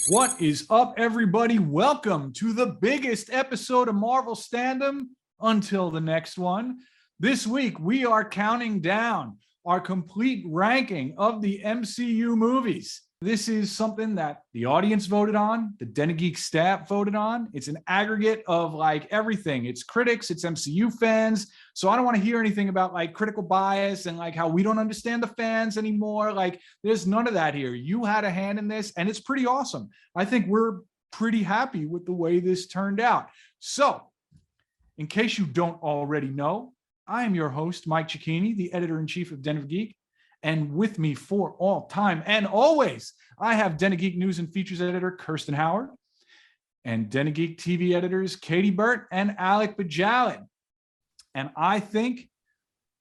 What is up, everybody? Welcome to the biggest episode of Marvel Standom until the next one. This week, we are counting down our complete ranking of the MCU movies. This is something that the audience voted on, the Den of Geek Staff voted on. It's an aggregate of like everything. It's critics, it's MCU fans. So I don't want to hear anything about like critical bias and like how we don't understand the fans anymore. Like there's none of that here. You had a hand in this and it's pretty awesome. I think we're pretty happy with the way this turned out. So in case you don't already know, I am your host, Mike Cicchini, the editor-in-chief of Den of Geek. And with me for all time and always, I have Den of Geek News and Features editor Kirsten Howard and Den of Geek TV editors Katie Burt and Alec Bajalin. And I think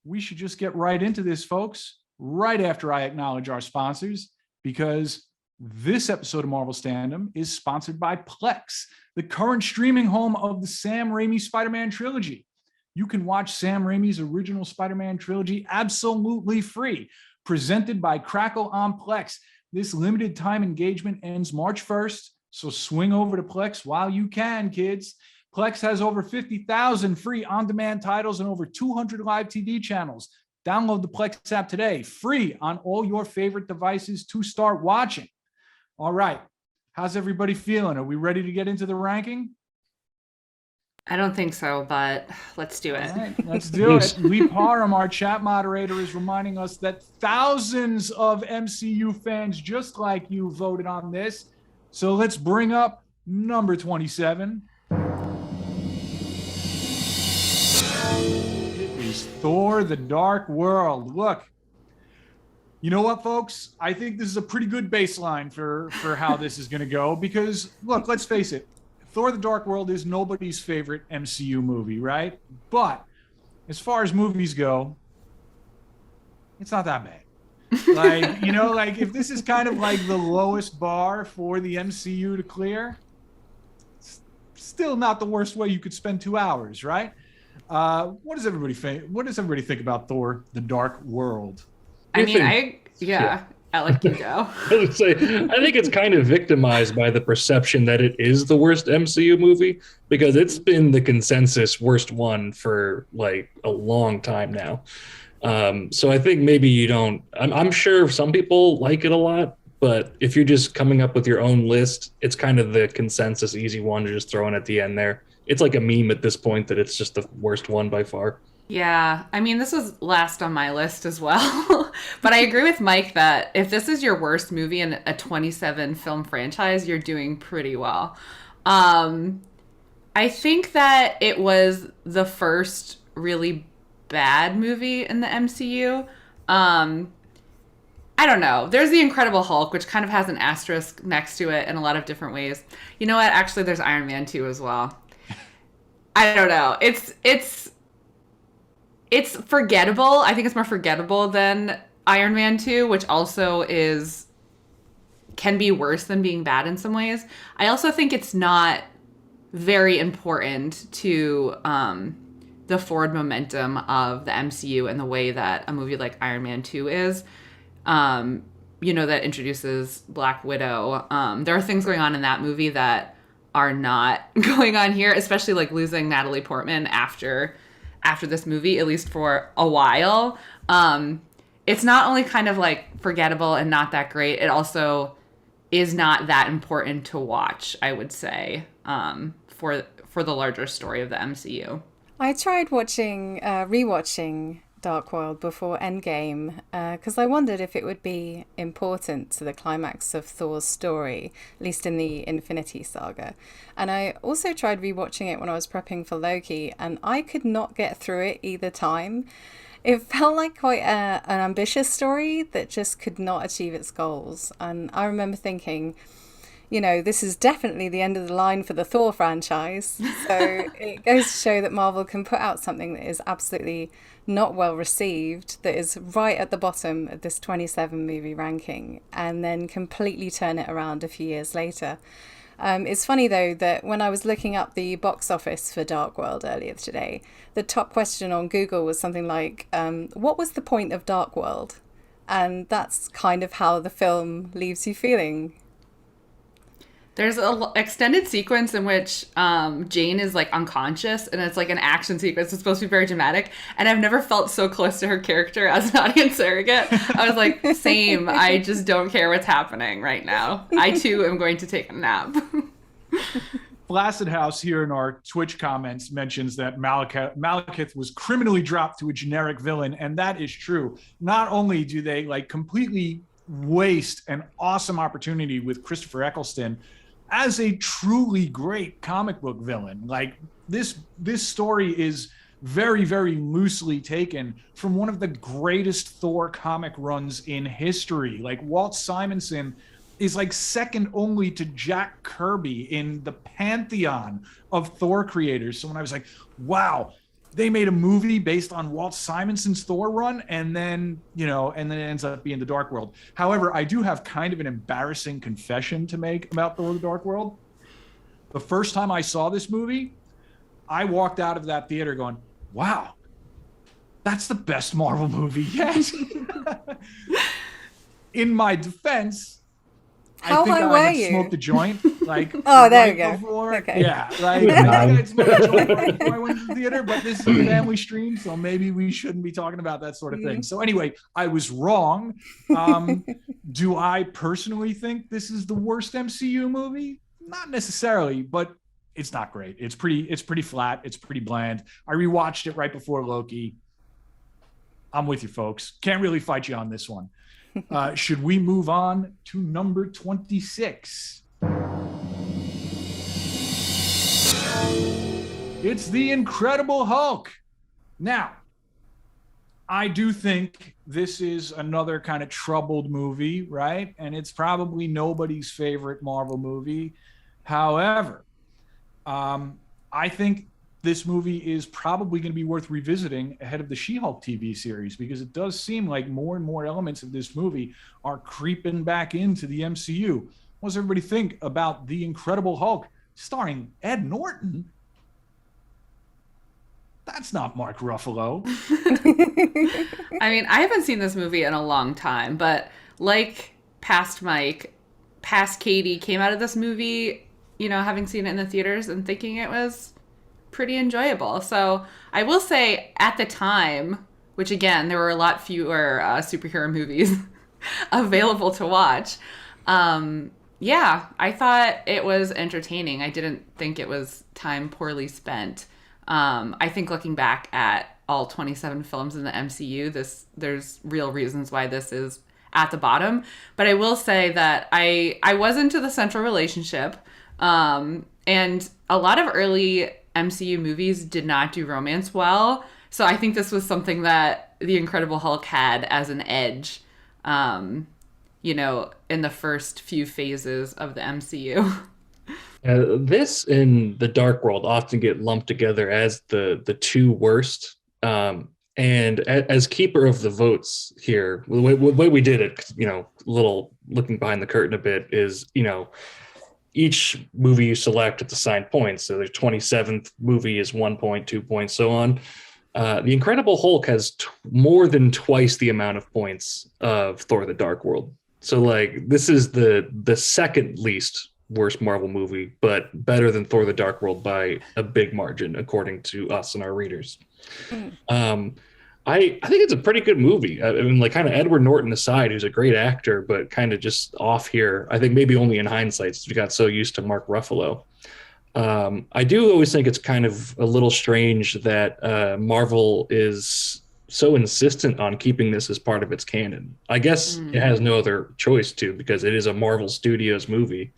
we should just get right into this, folks, right after I acknowledge our sponsors, because this episode of Marvel Standom is sponsored by Plex, the current streaming home of the Sam Raimi Spider-Man trilogy. You can watch Sam Raimi's original Spider-Man trilogy absolutely free, presented by Crackle on Plex. This limited time engagement ends March 1st, so swing over to Plex while you can, kids. Plex has over 50,000 free on-demand titles and over 200 live TV channels. Download the Plex app today, free on all your favorite devices to start watching. All right, how's everybody feeling? Are we ready to get into the ranking? I don't think so, but let's do it. All right, let's do it. Lee Parham, our chat moderator, is reminding us that thousands of MCU fans just like you voted on this. So let's bring up number 27. It is Thor: The Dark World. Look, you know what, folks? I think this is a pretty good baseline for how this is going to go because, look, let's face it. Thor: The Dark World is nobody's favorite MCU movie, right? But as far as movies go, it's not that bad. Like, you know, like if this is kind of like the lowest bar for the MCU to clear, it's still not the worst way you could spend 2 hours, right? What does everybody think about Thor: The Dark World? I mean, I like you go. I would say, I think it's kind of victimized by the perception that it is the worst MCU movie because it's been the consensus worst one for like a long time now. So I think maybe you don't. I'm sure some people like it a lot, but if you're just coming up with your own list, it's kind of the consensus easy one to just throw in at the end there. It's like a meme at this point that it's just the worst one by far. Yeah, I mean, this was last on my list as well. But I agree with Mike that if this is your worst movie in a 27 film franchise, you're doing pretty well. I think that it was the first really bad movie in the MCU. I don't know. There's The Incredible Hulk, which kind of has an asterisk next to it in a lot of different ways. You know what? Actually, there's Iron Man 2 as well. I don't know. It's forgettable. I think it's more forgettable than Iron Man 2, which also can be worse than being bad in some ways. I also think it's not very important to the forward momentum of the MCU and the way that a movie like Iron Man 2 is. That introduces Black Widow. There are things going on in that movie that are not going on here, especially like losing Natalie Portman after this movie, at least for a while. It's not only kind of like forgettable and not that great, it also is not that important to watch, I would say, for the larger story of the MCU. I tried rewatching Dark World before Endgame because I wondered if it would be important to the climax of Thor's story, at least in the Infinity Saga. And I also tried rewatching it when I was prepping for Loki, and I could not get through it either time. It felt like quite an ambitious story that just could not achieve its goals. And I remember thinking, this is definitely the end of the line for the Thor franchise. So it goes to show that Marvel can put out something that is absolutely not well received, that is right at the bottom of this 27 movie ranking, and then completely turn it around a few years later. It's funny, though, that when I was looking up the box office for Dark World earlier today, the top question on Google was something like, what was the point of Dark World? And that's kind of how the film leaves you feeling. There's an extended sequence in which Jane is like unconscious, and it's like an action sequence. It's supposed to be very dramatic, and I've never felt so close to her character as an audience surrogate. I was like, same. I just don't care what's happening right now. I too am going to take a nap. Blasted House here in our Twitch comments mentions that Malekith was criminally dropped to a generic villain, and that is true. Not only do they like completely waste an awesome opportunity with Christopher Eccleston as a truly great comic book villain. Like this story is very, very loosely taken from one of the greatest Thor comic runs in history. Like Walt Simonson is like second only to Jack Kirby in the pantheon of Thor creators. So when I was like, wow, they made a movie based on Walt Simonson's Thor run, and then it ends up being The Dark World. However, I do have kind of an embarrassing confession to make about Thor: The Dark World. The first time I saw this movie, I walked out of that theater going, wow, that's the best Marvel movie yet. In my defense, How I think high I were had you? smoked a joint. Like Oh, there right you go. before. Okay. Yeah, like I think I had smoked a joint right before I went to the theater. But this is a family stream, so maybe we shouldn't be talking about that sort of thing. So anyway, I was wrong. Do I personally think this is the worst MCU movie? Not necessarily, but it's not great. It's pretty flat. It's pretty bland. I rewatched it right before Loki. I'm with you, folks. Can't really fight you on this one. Should we move on to number 26? It's The Incredible Hulk. Now, I do think this is another kind of troubled movie, right? And it's probably nobody's favorite Marvel movie. However, I think this movie is probably going to be worth revisiting ahead of the She-Hulk TV series, because it does seem like more and more elements of this movie are creeping back into the MCU. What does everybody think about The Incredible Hulk starring Ed Norton? That's not Mark Ruffalo. I mean, I haven't seen this movie in a long time, but like past Mike, past Katie came out of this movie, having seen it in the theaters and thinking it was pretty enjoyable. So I will say at the time, which again, there were a lot fewer superhero movies available to watch. I thought it was entertaining. I didn't think it was time poorly spent. I think looking back at all 27 films in the MCU, there's real reasons why this is at the bottom. But I will say that I was into the central relationship, and a lot of early MCU movies did not do romance well. So I think this was something that The Incredible Hulk had as an edge, in the first few phases of the MCU. This and The Dark World often get lumped together as the two worst. And as keeper of the votes here, the way we did it, little looking behind the curtain a bit is, each movie you select it's assigned points. So the 27th movie is 1 point, 2 points, so on. The Incredible Hulk has more than twice the amount of points of Thor: The Dark World. So like this is the second least worst Marvel movie, but better than Thor: The Dark World by a big margin, according to us and our readers. I think it's a pretty good movie. I mean, like kind of Edward Norton aside, who's a great actor, but kind of just off here. I think maybe only in hindsight, since we got so used to Mark Ruffalo. I do always think it's kind of a little strange that Marvel is so insistent on keeping this as part of its canon. I guess it has no other choice to, because it is a Marvel Studios movie.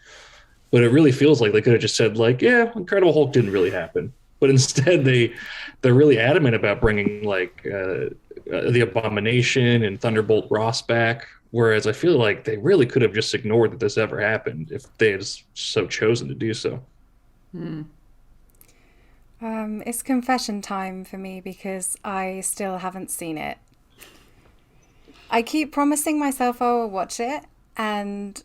But it really feels like they could have just said, like, yeah, Incredible Hulk didn't really happen. But instead, they're really adamant about bringing like the Abomination and Thunderbolt Ross back. Whereas I feel like they really could have just ignored that this ever happened if they had so chosen to do so. It's confession time for me because I still haven't seen it. I keep promising myself I will watch it, and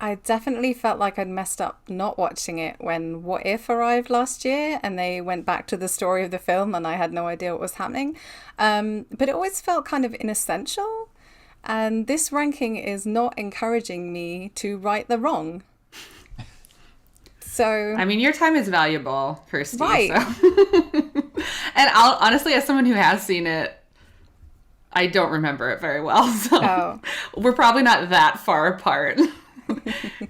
I definitely felt like I'd messed up not watching it when What If arrived last year and they went back to the story of the film and I had no idea what was happening. But it always felt kind of inessential. And this ranking is not encouraging me to right the wrong. So I mean, your time is valuable, Kirsty. Right. So. And I'll honestly, as someone who has seen it, I don't remember it very well. So we're probably not that far apart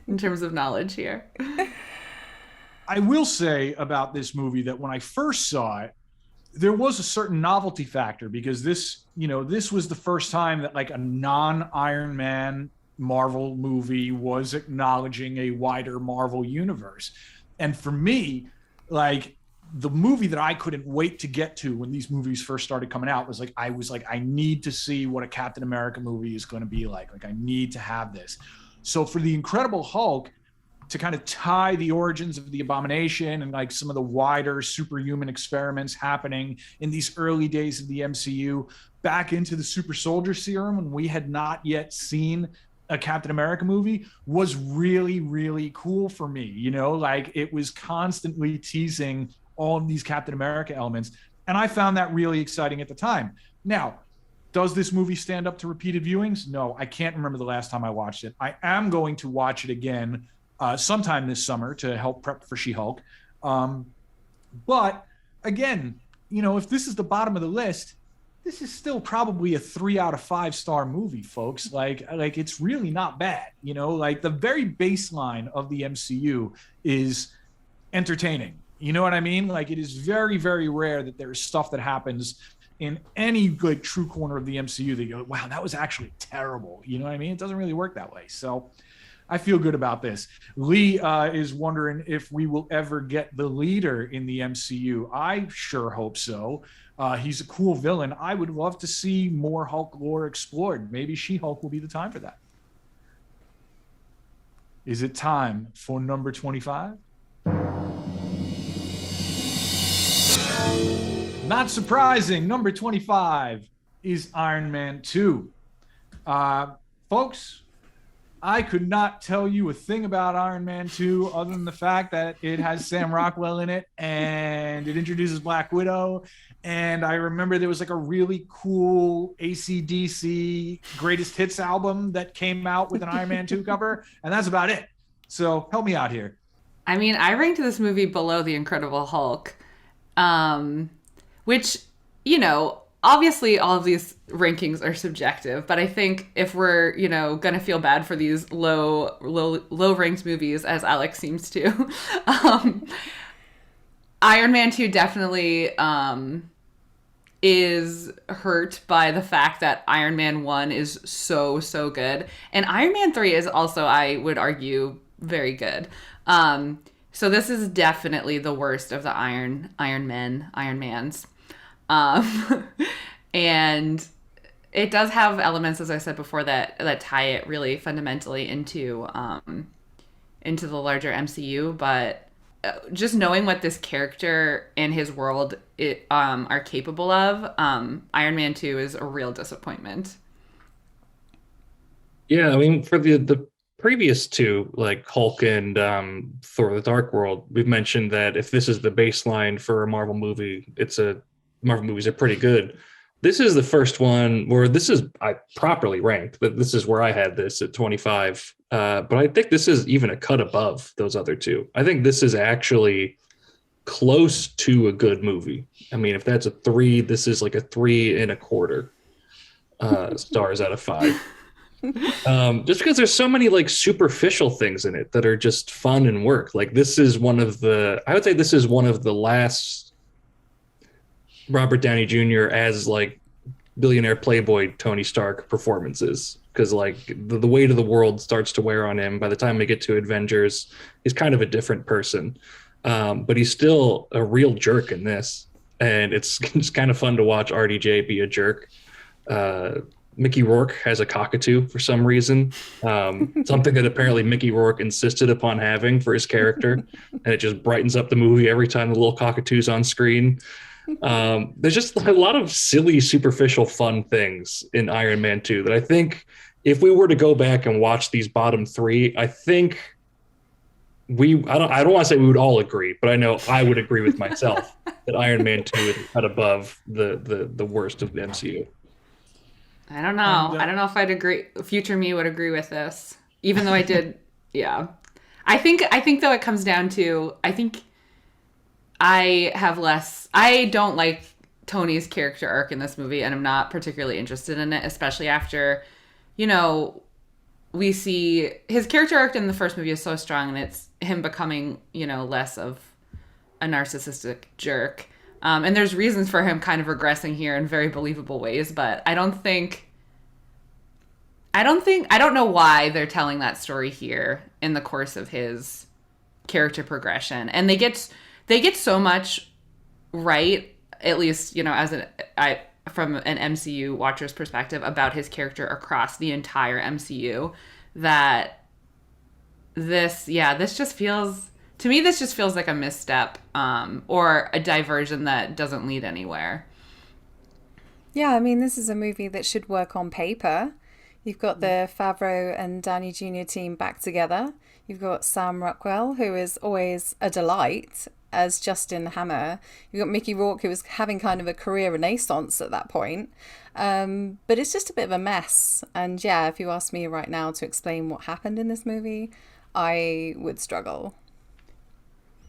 in terms of knowledge here. I will say about this movie that when I first saw it, there was a certain novelty factor because this was the first time that like a non-Iron Man Marvel movie was acknowledging a wider Marvel universe. And for me, like the movie that I couldn't wait to get to when these movies first started coming out was like, I need to see what a Captain America movie is going to be like. Like I need to have this. So for the Incredible Hulk to kind of tie the origins of the Abomination and like some of the wider superhuman experiments happening in these early days of the MCU back into the super soldier serum when we had not yet seen a Captain America movie was really, really cool for me. You know, like it was constantly teasing all of these Captain America elements. And I found that really exciting at the time. Now, does this movie stand up to repeated viewings? No, I can't remember the last time I watched it. I am going to watch it again sometime this summer to help prep for She-Hulk. But again, you know, if this is the bottom of the list, this is still probably a 3 out of 5 star movie, folks. Like it's really not bad. You know, like the very baseline of the MCU is entertaining. You know what I mean? Like it is very, very rare that there's stuff that happens in any like true corner of the MCU that you go, wow, that was actually terrible. You know what I mean? It doesn't really work that way. So I feel good about this. Lee is wondering if we will ever get the leader in the MCU. I sure hope so. He's a cool villain. I would love to see more Hulk lore explored. Maybe She-Hulk will be the time for that. Is it time for number 25? Not surprising, number 25 is Iron Man 2. Folks, I could not tell you a thing about Iron Man 2 other than the fact that it has Sam Rockwell in it and it introduces Black Widow. And I remember there was like a really cool AC/DC Greatest Hits album that came out with an Iron Man 2 cover. And that's about it. So help me out here. I mean, I ranked this movie below The Incredible Hulk, which, you know, obviously all of these rankings are subjective, but I think if we're, you know, going to feel bad for these low ranked movies, as Alex seems to, Iron Man 2 definitely is hurt by the fact that Iron Man 1 is so good. And Iron Man 3 is also, I would argue, very good. So this is definitely the worst of the Iron Mans. And it does have elements, as I said before, that tie it really fundamentally into the larger MCU. But just knowing what this character and his world are capable of, Iron Man 2 is a real disappointment. Yeah, I mean, for the previous two, like Hulk and Thor: The Dark World, we've mentioned that if this is the baseline for a Marvel movie, Marvel movies are pretty good. This is the first one where I properly ranked, but this is where I had this at 25. But I think this is even a cut above those other two. I think this is actually close to a good movie. I mean, if that's a 3, this is like a 3.25 stars out of 5. Just because there's so many like superficial things in it that are just fun and work. Like I would say this is one of the last Robert Downey Jr. as like billionaire playboy Tony Stark performances, because like the weight of the world starts to wear on him. By the time we get to Avengers, he's kind of a different person, but he's still a real jerk in this, and it's just kind of fun to watch RDJ be a jerk. Mickey Rourke has a cockatoo for some reason, something that apparently Mickey Rourke insisted upon having for his character, and it just brightens up the movie every time the little cockatoo's on screen. There's just a lot of silly, superficial, fun things in Iron Man 2 that I think if we were to go back and watch these bottom 3, I think I don't want to say we would all agree, but I know I would agree with myself that Iron Man 2 is cut above the worst of the MCU. I don't know. I don't know if I'd agree. Future me would agree with this, even though I did. Yeah. I think though it comes down to, I think I don't like Tony's character arc in this movie, and I'm not particularly interested in it, especially after, we see his character arc in the first movie is so strong, and it's him becoming, less of a narcissistic jerk. And there's reasons for him kind of regressing here in very believable ways, but I don't know why they're telling that story here in the course of his character progression. And they get so much right, at least, from an MCU watcher's perspective, about his character across the entire MCU, that this just feels like a misstep, or a diversion that doesn't lead anywhere. Yeah, I mean, this is a movie that should work on paper. You've got the Favreau and Downey Jr. team back together. You've got Sam Rockwell, who is always a delight as Justin Hammer. You've got Mickey Rourke, who was having kind of a career renaissance at that point. But it's just a bit of a mess. And yeah, if you ask me right now to explain what happened in this movie, I would struggle.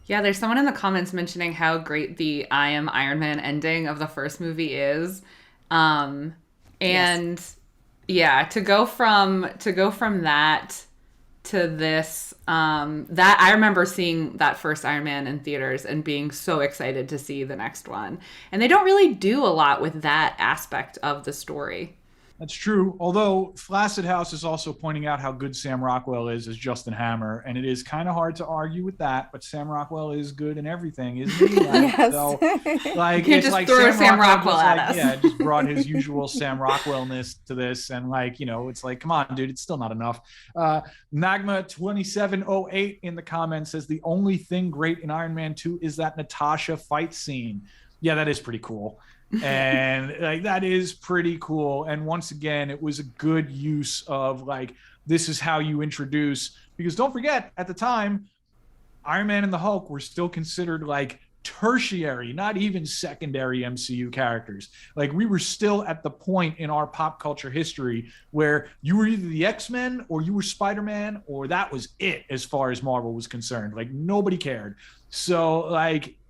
Yeah, there's someone in the comments mentioning how great the I Am Iron Man ending of the first movie is. Yes. Yeah, to go from that to this, that I remember seeing that first Iron Man in theaters and being so excited to see the next one. And they don't really do a lot with that aspect of the story. That's true. Although Flaccid House is also pointing out how good Sam Rockwell is as Justin Hammer, and it is kind of hard to argue with that. But Sam Rockwell is good in everything, isn't he? Yes. So, You can't just throw Sam Rockwell at us. Yeah, just brought his usual Sam Rockwellness to this, and it's like, come on, dude, it's still not enough. Magma 2708 in the comments says the only thing great in Iron Man 2 is that Natasha fight scene. Yeah, that is pretty cool. And that is pretty cool. And once again, it was a good use of this is how you introduce, because don't forget, at the time, Iron Man and the Hulk were still considered tertiary, not even secondary MCU characters. We were still at the point in our pop culture history where you were either the X-Men or you were Spider-Man, or that was it as far as Marvel was concerned. Nobody cared. So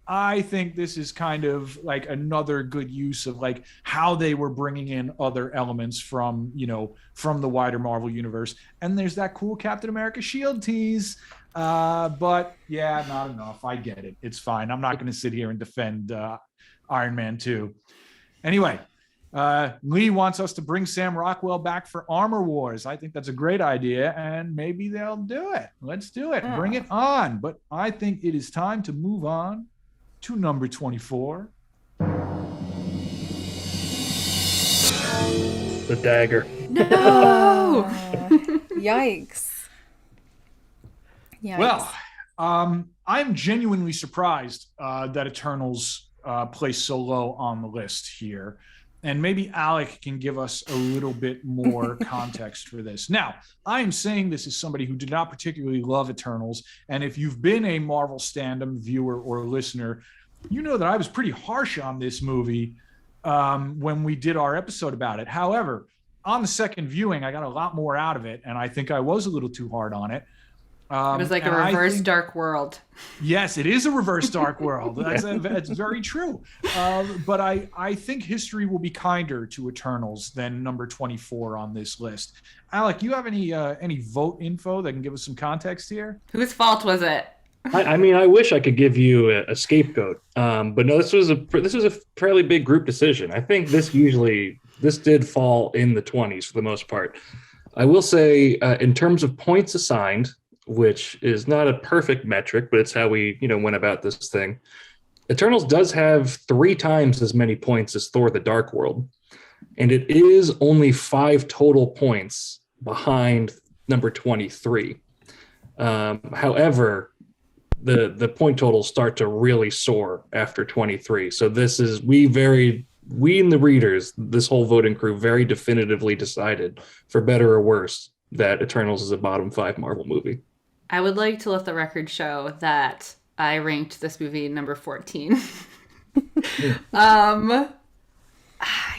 I think this is kind of another good use of how they were bringing in other elements from the wider Marvel universe. And there's that cool Captain America shield tease. But yeah, not enough. I get it. It's fine. I'm not going to sit here and defend Iron Man 2. Anyway, Lee wants us to bring Sam Rockwell back for Armor Wars. I think that's a great idea, and maybe they'll do it. Let's do it. Bring it on. But I think it is time to move on to number 24. The dagger. No! Yikes. Well, I'm genuinely surprised that Eternals placed so low on the list here. And maybe Alec can give us a little bit more context for this. Now, I am saying this as somebody who did not particularly love Eternals. And if you've been a Marvel Standom viewer or listener, you know that I was pretty harsh on this movie when we did our episode about it. However, on the second viewing, I got a lot more out of it. And I think I was a little too hard on it. It was like a reverse Dark World. Yes, it is a reverse Dark World. That's very true. But I think history will be kinder to Eternals than number 24 on this list. Alec, you have any vote info that can give us some context here? Whose fault was it? I mean, I wish I could give you a scapegoat, but no, this was a fairly big group decision. I think this did fall in the 20s for the most part. I will say, in terms of points assigned, which is not a perfect metric, but it's how we, went about this thing. Eternals does have 3 times as many points as Thor: The Dark World, and it is only 5 total points behind number 23. However, the point totals start to really soar after 23. So this is we and the readers, this whole voting crew, very definitively decided, for better or worse, that Eternals is a bottom 5 Marvel movie. I would like to let the record show that I ranked this movie number 14.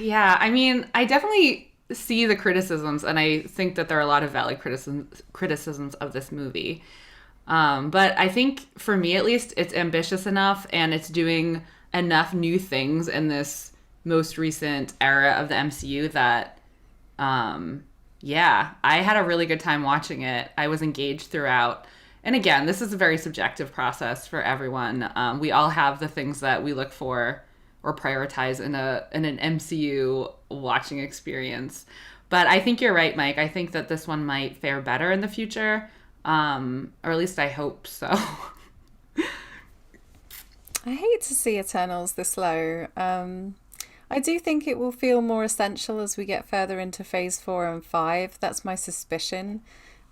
Yeah, I mean, I definitely see the criticisms, and I think that there are a lot of valid criticisms of this movie. But I think for me at least, it's ambitious enough and it's doing enough new things in this most recent era of the MCU that, yeah, I had a really good time watching it. I was engaged throughout. And again, this is a very subjective process for everyone. We all have the things that we look for or prioritize in an MCU watching experience. But I think you're right, Mike. I think that this one might fare better in the future, or at least I hope so. I hate to see Eternals this low. I do think it will feel more essential as we get further into phase 4 and 5. That's my suspicion.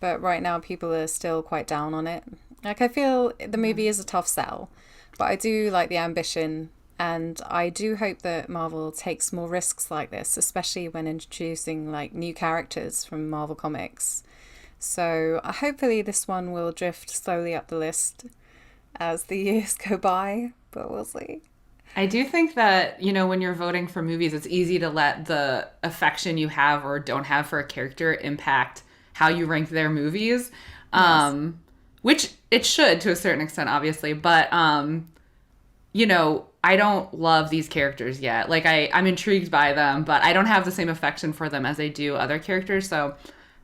But right now people are still quite down on it. Like, I feel the movie is a tough sell, but I do like the ambition, and I do hope that Marvel takes more risks like this, especially when introducing like new characters from Marvel Comics. So hopefully this one will drift slowly up the list as the years go by, but we'll see. I do think that, when you're voting for movies, it's easy to let the affection you have or don't have for a character impact how you rank their movies, yes. Which it should to a certain extent, obviously. But, I don't love these characters yet. Like, I'm intrigued by them, but I don't have the same affection for them as I do other characters. So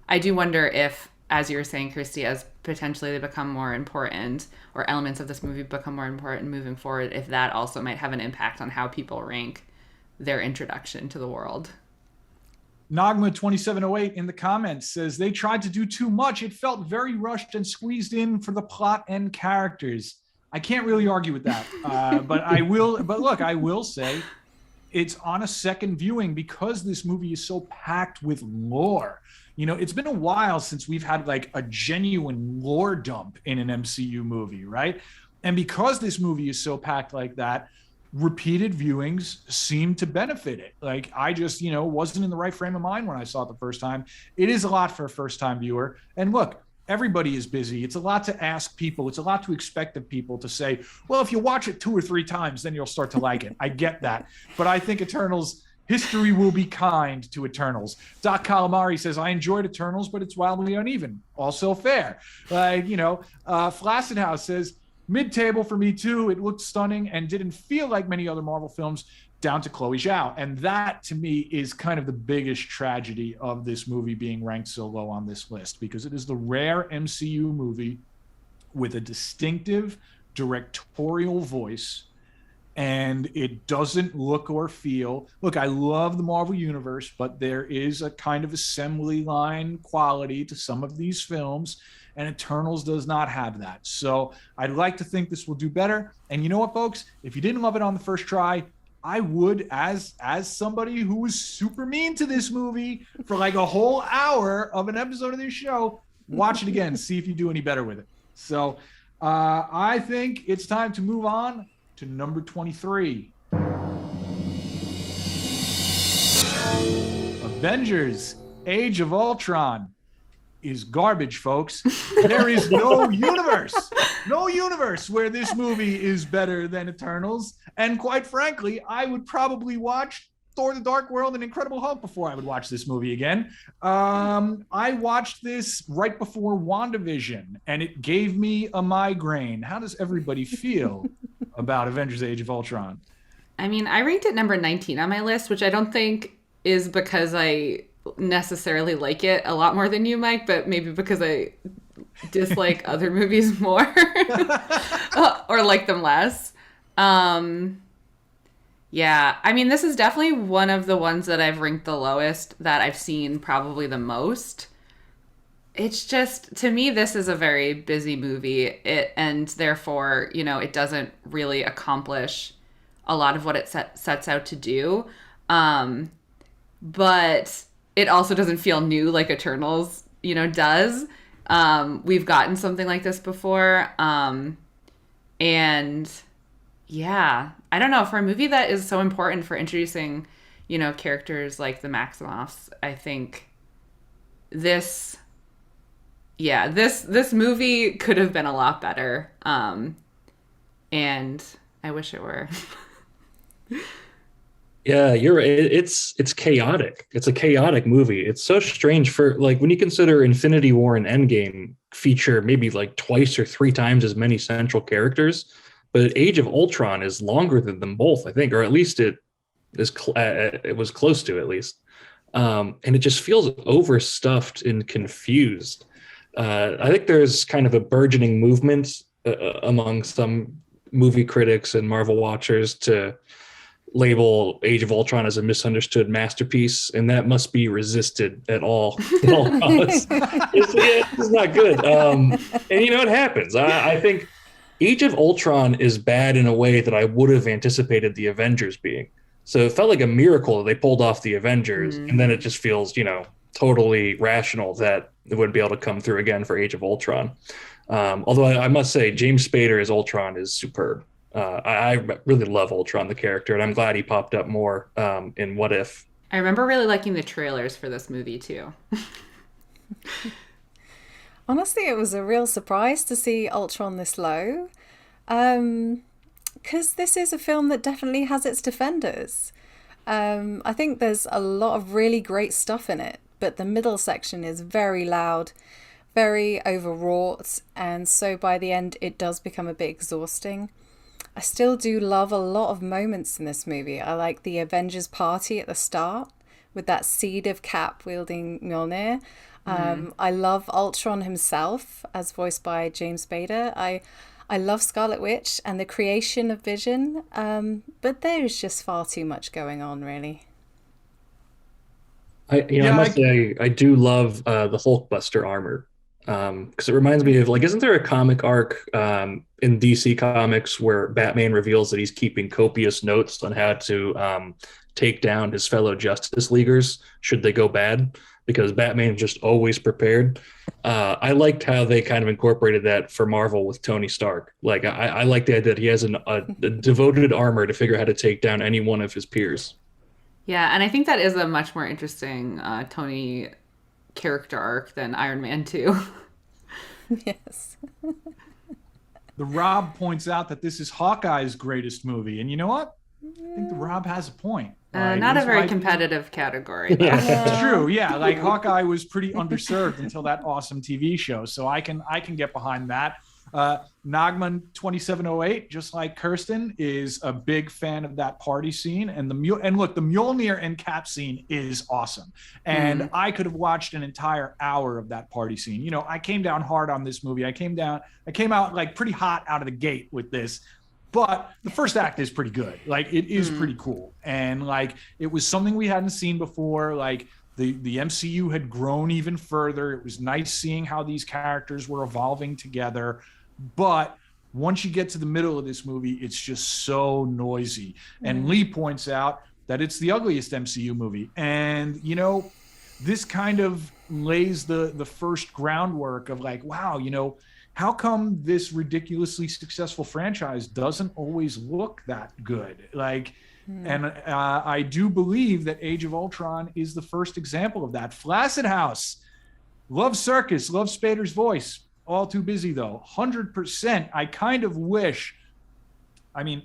I do wonder if, as you were saying, Christy, as potentially they become more important or elements of this movie become more important moving forward, if that also might have an impact on how people rank their introduction to the world. Nagma 2708 in the comments says they tried to do too much. It felt very rushed and squeezed in for the plot and characters. I can't really argue with that. But I will say it's on a second viewing because this movie is so packed with lore. It's been a while since we've had like a genuine lore dump in an MCU movie, right? And because this movie is so packed like that, repeated viewings seem to benefit it. Like, I just, wasn't in the right frame of mind when I saw it the first time. It is a lot for a first-time viewer. And look, everybody is busy. It's a lot to ask people. It's a lot to expect of people to say, well, if you watch it 2 or 3 times, then you'll start to like it. I get that. But I think Eternals, history will be kind to Eternals. Doc Calamari says, I enjoyed Eternals, but it's wildly uneven. Also fair. Flaccid House says, mid-table for me too. It looked stunning and didn't feel like many other Marvel films, down to Chloe Zhao. And that, to me, is kind of the biggest tragedy of this movie being ranked so low on this list, because it is the rare MCU movie with a distinctive directorial voice, and it doesn't look or feel. Look, I love the Marvel Universe, but there is a kind of assembly line quality to some of these films, and Eternals does not have that. So I'd like to think this will do better. And you know what, folks? If you didn't love it on the first try, I would, as somebody who was super mean to this movie for like a whole hour of an episode of this show, watch it again, see if you do any better with it. So I think it's time to move on to number 23. Avengers: Age of Ultron is garbage, folks. There is no universe where this movie is better than Eternals. And quite frankly, I would probably watch Thor: The Dark World and Incredible Hulk before I would watch this movie again. I watched this right before WandaVision, and it gave me a migraine. How does everybody feel about Avengers: Age of Ultron? I mean, I ranked it number 19 on my list, which I don't think is because I necessarily like it a lot more than you, Mike, but maybe because I dislike other movies more or like them less. Yeah, I mean, this is definitely one of the ones that I've ranked the lowest that I've seen probably the most. It's just, to me, this is a very busy movie, and therefore, it doesn't really accomplish a lot of what it sets out to do. But it also doesn't feel new like Eternals, does. We've gotten something like this before. And yeah, I don't know, for a movie that is so important for introducing, characters like the Maximoffs, I think this movie could have been a lot better. And I wish it were. Yeah, you're right. It's chaotic. It's a chaotic movie. It's so strange for like when you consider Infinity War and Endgame feature maybe like twice or three times as many central characters, but Age of Ultron is longer than them both, I think, or at least it was close to at least. And it just feels overstuffed and confused. I think there's kind of a burgeoning movement among some movie critics and Marvel watchers to label Age of Ultron as a misunderstood masterpiece, and that must be resisted at all costs. It's not good. And you know what happens? I think Age of Ultron is bad in a way that I would have anticipated the Avengers being. So it felt like a miracle that they pulled off the Avengers, and then it just feels, totally rational that it wouldn't be able to come through again for Age of Ultron. Although I must say, James Spader as Ultron is superb. I really love Ultron, the character, and I'm glad he popped up more in What If. I remember really liking the trailers for this movie, too. Honestly, it was a real surprise to see Ultron this low. Because this is a film that definitely has its defenders. I think there's a lot of really great stuff in it, but the middle section is very loud, very overwrought, and so by the end it does become a bit exhausting. I still do love a lot of moments in this movie. I like the Avengers party at the start with that seed of Cap wielding Mjolnir. I love Ultron himself as voiced by James Spader. I love Scarlet Witch and the creation of Vision, but there's just far too much going on, really. I must say I do love the Hulkbuster armor. Because it reminds me of, like, isn't there a comic arc in DC Comics where Batman reveals that he's keeping copious notes on how to take down his fellow Justice Leaguers should they go bad? Because Batman is just always prepared. I liked how they kind of incorporated that for Marvel with Tony Stark. Like, I like the idea that he has a devoted armor to figure out how to take down any one of his peers. Yeah, and I think that is a much more interesting Tony character arc than Iron Man 2. Yes. The Rob points out that this is Hawkeye's greatest movie, and you know what? I think the Rob has a point. Not a very competitive category. It's true, yeah. Like Hawkeye was pretty underserved until that awesome TV show, so I can get behind that. Nagman 2708, just like Kirsten, is a big fan of that party scene, and the Mjolnir and Cap scene is awesome. And I could have watched an entire hour of that party scene. I came down hard on this movie. I came out like pretty hot out of the gate with this. But the first act is pretty good. Like, it is pretty cool. And like, it was something we hadn't seen before. Like, the MCU had grown even further. It was nice seeing how these characters were evolving together. But once you get to the middle of this movie, it's just so noisy. And Lee points out that it's the ugliest MCU movie. And, this kind of lays the first groundwork of like, wow, how come this ridiculously successful franchise doesn't always look that good? Like, and I do believe that Age of Ultron is the first example of that. Flaccid House, love Circus, love Spader's voice. All too busy, though. 100%. I kind of wish,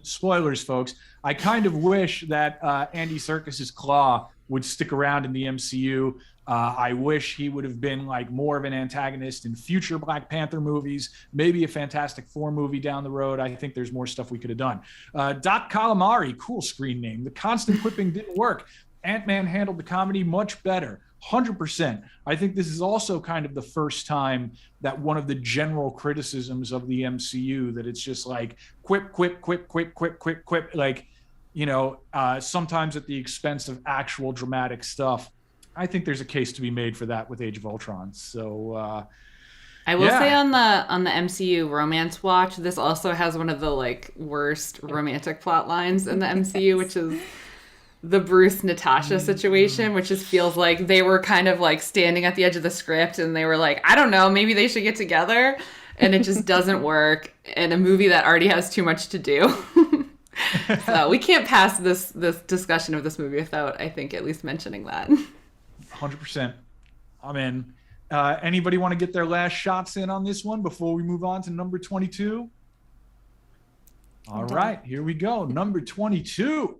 spoilers, folks. I kind of wish that Andy Serkis's Claw would stick around in the MCU. I wish he would have been like more of an antagonist in future Black Panther movies, maybe a Fantastic Four movie down the road. I think there's more stuff we could have done. Doc Calamari, cool screen name. The constant quipping didn't work. Ant-Man handled the comedy much better. 100%. I think this is also kind of the first time that one of the general criticisms of the MCU, that it's just like quip, like, sometimes at the expense of actual dramatic stuff. I think there's a case to be made for that with Age of Ultron. So I will say on the MCU romance watch, this also has one of the like worst romantic plot lines in the MCU, which is the Bruce Natasha situation, which just feels like they were kind of like standing at the edge of the script and they were like, I don't know, maybe they should get together, and it just doesn't work in a movie that already has too much to do. So we can't pass this discussion of this movie without, I think, at least mentioning that. 100%. I'm in. Anybody want to get their last shots in on this one before we move on to number 22? All right, here we go. Number 22.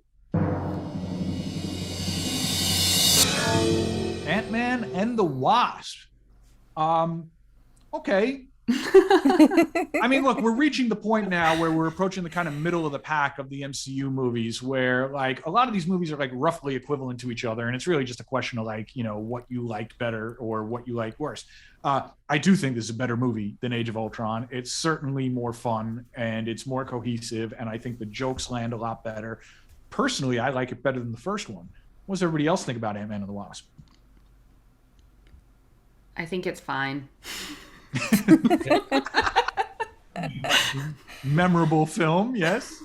Ant-Man and the Wasp. Okay. I mean, look, we're reaching the point now where we're approaching the kind of middle of the pack of the MCU movies, where like a lot of these movies are like roughly equivalent to each other, and it's really just a question of like, you know, what you liked better or what you like worse. I do think this is a better movie than Age of Ultron. It's certainly more fun and it's more cohesive, and I think the jokes land a lot better. Personally, I like it better than the first one. What does everybody else think about Ant-Man and the Wasp? I think it's fine. Memorable film, yes.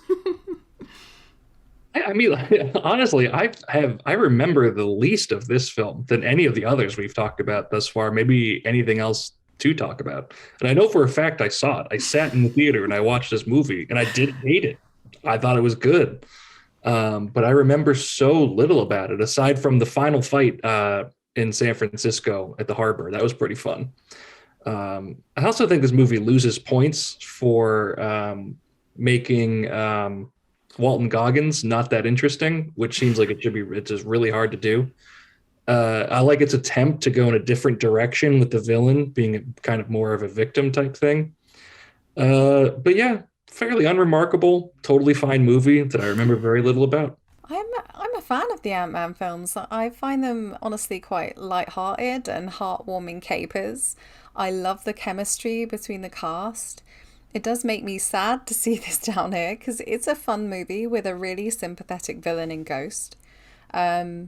I mean, honestly, I remember the least of this film than any of the others we've talked about thus far. Maybe anything else to talk about. And I know for a fact I saw it. I sat in the theater and I watched this movie, and I didn't hate it. I thought it was good, but I remember so little about it aside from the final fight in San Francisco at the harbor. That was pretty fun. I also think this movie loses points for making Walton Goggins not that interesting, which seems like it's just really hard to do. I like its attempt to go in a different direction with the villain being kind of more of a victim type thing. But yeah, fairly unremarkable, totally fine movie that I remember very little about. I'm a fan of the Ant-Man films. I find them honestly quite light-hearted and heartwarming capers. I love the chemistry between the cast. It does make me sad to see this down here because it's a fun movie with a really sympathetic villain in Ghost. I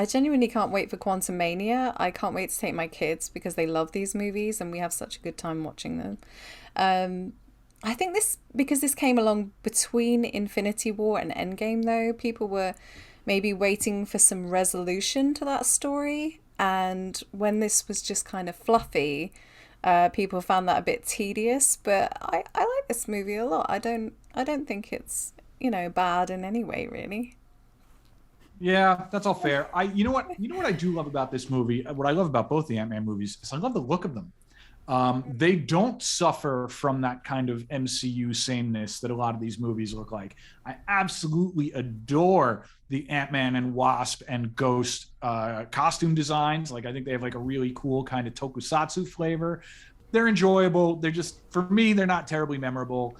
genuinely can't wait for Quantumania. I can't wait to take my kids because they love these movies and we have such a good time watching them. I think because this came along between Infinity War and Endgame, though, people were maybe waiting for some resolution to that story. And when this was just kind of fluffy, people found that a bit tedious. But I like this movie a lot. I don't think it's, bad in any way, really. Yeah, that's all fair. You know what I do love about this movie? What I love about both the Ant-Man movies is I love the look of them. They don't suffer from that kind of MCU sameness that a lot of these movies look like. I absolutely adore the Ant-Man and Wasp and Ghost costume designs. Like, I think they have like a really cool kind of tokusatsu flavor. They're enjoyable. They're just, for me, they're not terribly memorable.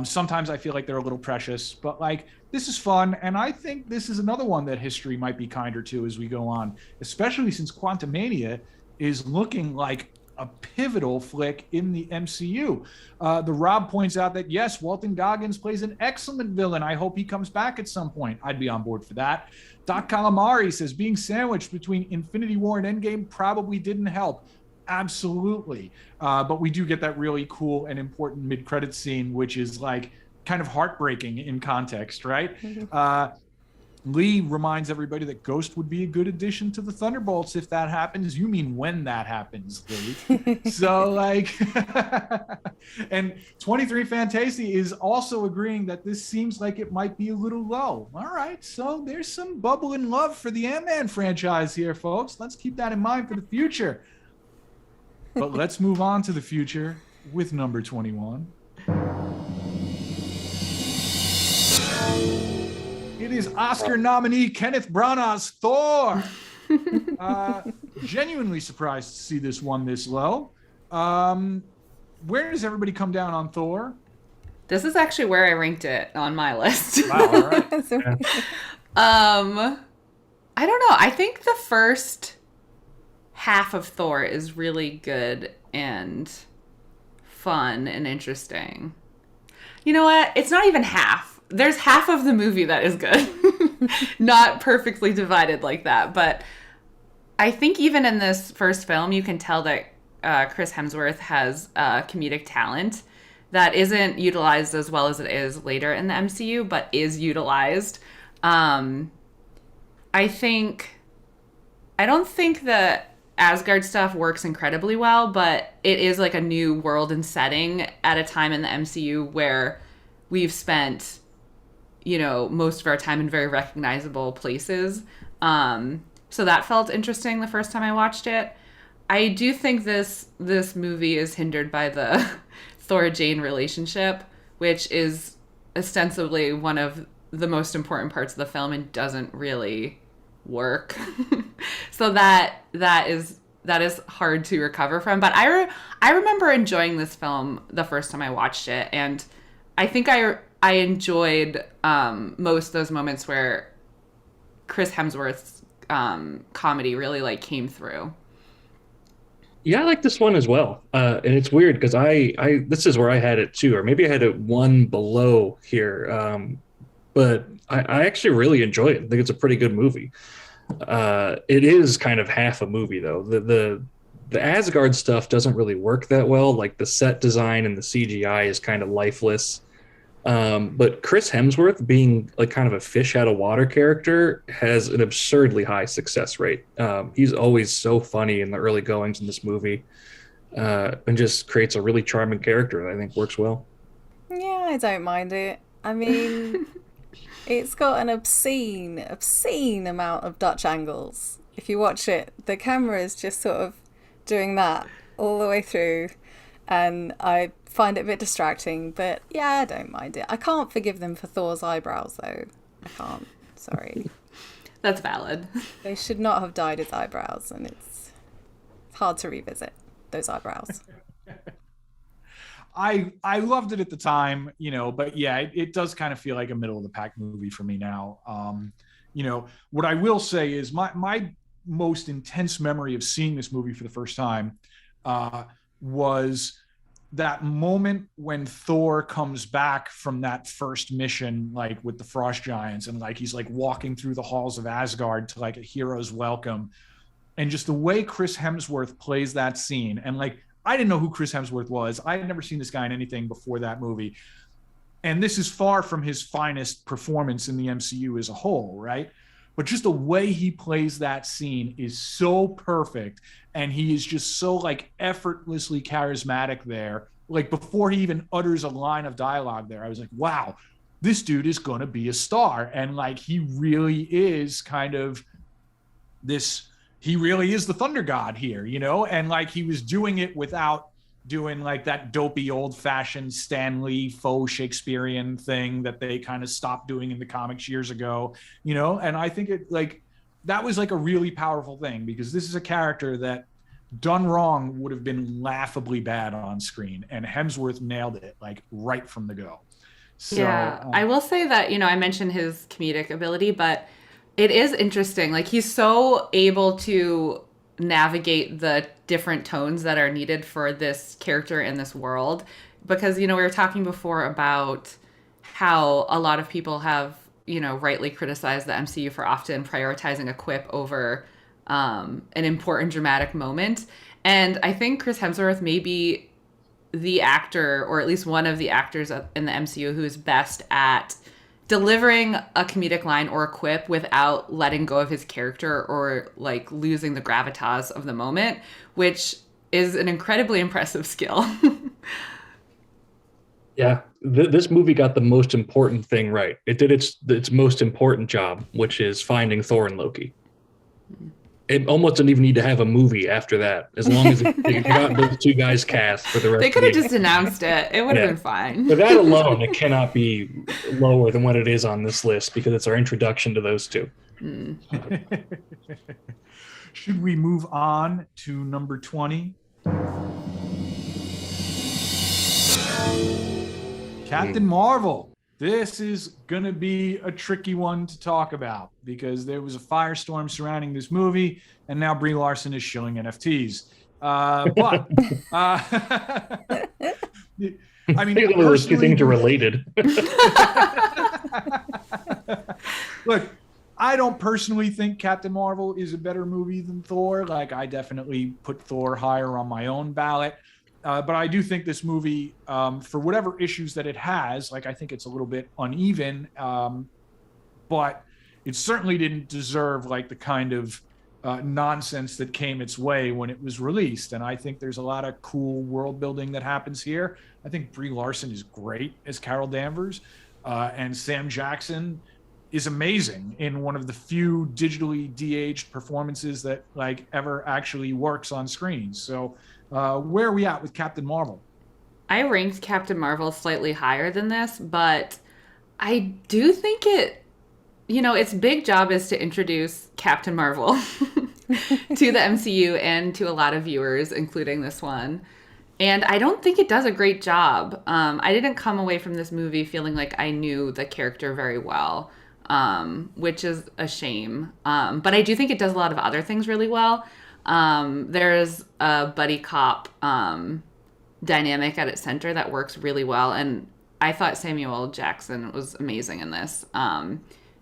Sometimes I feel like they're a little precious, but like, this is fun. And I think this is another one that history might be kinder to as we go on, especially since Quantumania is looking like a pivotal flick in the MCU. The Rob points out that yes, Walton Goggins plays an excellent villain. I hope he comes back at some point. I'd be on board for that. Doc Calamari says being sandwiched between Infinity War and Endgame probably didn't help. Absolutely. But we do get that really cool and important mid-credit scene, which is like kind of heartbreaking in context, right? Mm-hmm. Lee reminds everybody that Ghost would be a good addition to the Thunderbolts if that happens. You mean when that happens, Lee. So like, and 23 Fantasy is also agreeing that this seems like it might be a little low. All right, so there's some bubbling love for the Ant-Man franchise here, folks. Let's keep that in mind for the future. But let's move on to the future with number 21. It is Oscar nominee Kenneth Branagh's Thor. Genuinely surprised to see this one this low. Where does everybody come down on Thor? This is actually where I ranked it on my list. Wow, all right. I don't know. I think the first half of Thor is really good and fun and interesting. You know what? It's not even half. There's half of the movie that is good. Not perfectly divided like that. But I think even in this first film, you can tell that Chris Hemsworth has comedic talent that isn't utilized as well as it is later in the MCU, but is utilized. I don't think the Asgard stuff works incredibly well, but it is like a new world and setting at a time in the MCU where we've spent, most of our time in very recognizable places. So that felt interesting the first time I watched it. I do think this movie is hindered by the Thor-Jane relationship, which is ostensibly one of the most important parts of the film and doesn't really work. So that is hard to recover from. But I remember enjoying this film the first time I watched it, and I think I enjoyed most of those moments where Chris Hemsworth's comedy really like came through. Yeah, I like this one as well. And it's weird because I this is where I had it too, or maybe I had it one below here. But I actually really enjoy it. I think it's a pretty good movie. It is kind of half a movie though. The Asgard stuff doesn't really work that well. Like the set design and the CGI is kind of lifeless. But Chris Hemsworth being like kind of a fish out of water character has an absurdly high success rate. He's always so funny in the early goings in this movie, and just creates a really charming character that I think works well. Yeah, I don't mind it. I mean, it's got an obscene amount of Dutch angles. If you watch it, the camera is just sort of doing that all the way through, and I find it a bit distracting, but yeah, I don't mind it. I can't forgive them for Thor's eyebrows, though. I can't. Sorry. That's valid. They should not have dyed his eyebrows, and it's hard to revisit those eyebrows. I loved it at the time, but yeah, it does kind of feel like a middle of the pack movie for me now. What I will say is my most intense memory of seeing this movie for the first time was that moment when Thor comes back from that first mission, like with the frost giants, and like he's like walking through the halls of Asgard to like a hero's welcome, and just the way Chris Hemsworth plays that scene. And like, I didn't know who Chris Hemsworth was. I had never seen this guy in anything before that movie, and this is far from his finest performance in the MCU as a whole, right? But just the way he plays that scene is so perfect. And he is just so like effortlessly charismatic there. Like before he even utters a line of dialogue there, I was like, wow, this dude is going to be a star. And like, he really is kind of he really is the Thunder God here, and like he was doing it without doing like that dopey old fashioned Stan Lee faux Shakespearean thing that they kind of stopped doing in the comics years ago, and I think that was like a really powerful thing, because this is a character that done wrong would have been laughably bad on screen, and Hemsworth nailed it like right from the go. So, yeah, I will say that, I mentioned his comedic ability, but it is interesting. Like he's so able to navigate the different tones that are needed for this character in this world, because we were talking before about how a lot of people have rightly criticized the MCU for often prioritizing a quip over an important dramatic moment, and I think Chris Hemsworth may be the actor, or at least one of the actors in the MCU, who is best at delivering a comedic line or a quip without letting go of his character or like losing the gravitas of the moment, which is an incredibly impressive skill. Yeah, this movie got the most important thing right. It did its most important job, which is finding Thor and Loki. It almost didn't even need to have a movie after that, as long as they got those two guys cast for the rest. They could have just announced it. It would have been fine. For that alone, it cannot be lower than what it is on this list, because it's our introduction to those two. Should we move on to number 20? Captain Marvel. This is going to be a tricky one to talk about, because there was a firestorm surrounding this movie, and now Brie Larson is shilling NFTs. But I mean, those two things are related. Look, I don't personally think Captain Marvel is a better movie than Thor. Like, I definitely put Thor higher on my own ballot. But I do think this movie, for whatever issues that it has, like, I think it's a little bit uneven, but it certainly didn't deserve like the kind of nonsense that came its way when it was released. And I think there's a lot of cool world building that happens here. I think Brie Larson is great as Carol Danvers, and Sam Jackson is amazing in one of the few digitally de-aged performances that like ever actually works on screen. So where are we at with Captain Marvel? I ranked Captain Marvel slightly higher than this, but I do think it its big job is to introduce Captain Marvel to the MCU and to a lot of viewers, including this one. And I don't think it does a great job. I didn't come away from this movie feeling like I knew the character very well, which is a shame. But I do think it does a lot of other things really well. There's a buddy cop dynamic at its center that works really well. And I thought Samuel Jackson was amazing in this.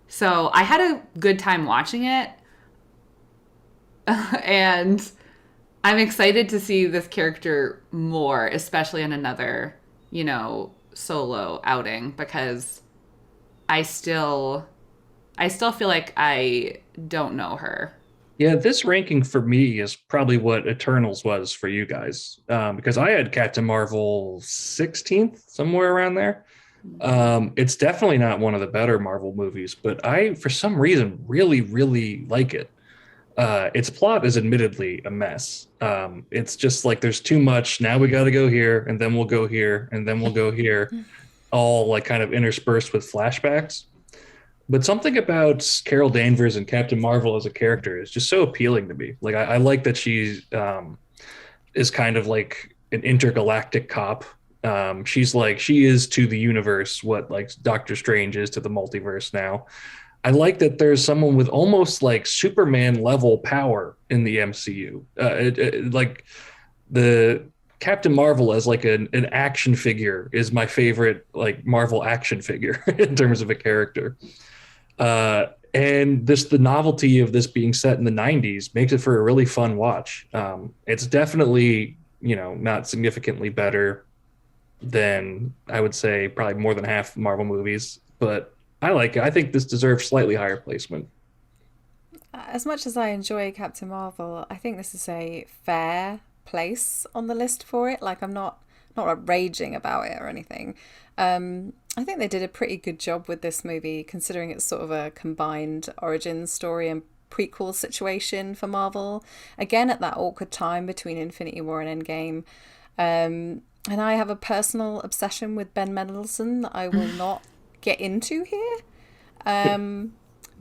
So I had a good time watching it. And I'm excited to see this character more, especially in another, solo outing, because I still feel like I don't know her. Yeah, this ranking for me is probably what Eternals was for you guys, because I had Captain Marvel 16th, somewhere around there. It's definitely not one of the better Marvel movies, but I, for some reason, really, really like it. Its plot is admittedly a mess. It's just like there's too much. Now we got to go here, and then we'll go here, and then we'll go here, all like kind of interspersed with flashbacks. But something about Carol Danvers and Captain Marvel as a character is just so appealing to me. Like I like that she is kind of like an intergalactic cop. She is to the universe what like Doctor Strange is to the multiverse now. I like that there's someone with almost like Superman level power in the MCU. Like the Captain Marvel as like an action figure is my favorite like Marvel action figure in terms of a character. And the novelty of this being set in the 90s makes it for a really fun watch. It's definitely, not significantly better than I would say probably more than half Marvel movies, but I like it. I think this deserves slightly higher placement. As much as I enjoy Captain Marvel, I think this is a fair place on the list for it. Like, I'm not raging about it or anything. I think they did a pretty good job with this movie, considering it's sort of a combined origin story and prequel situation for Marvel. Again, at that awkward time between Infinity War and Endgame. And I have a personal obsession with Ben Mendelsohn that I will not get into here.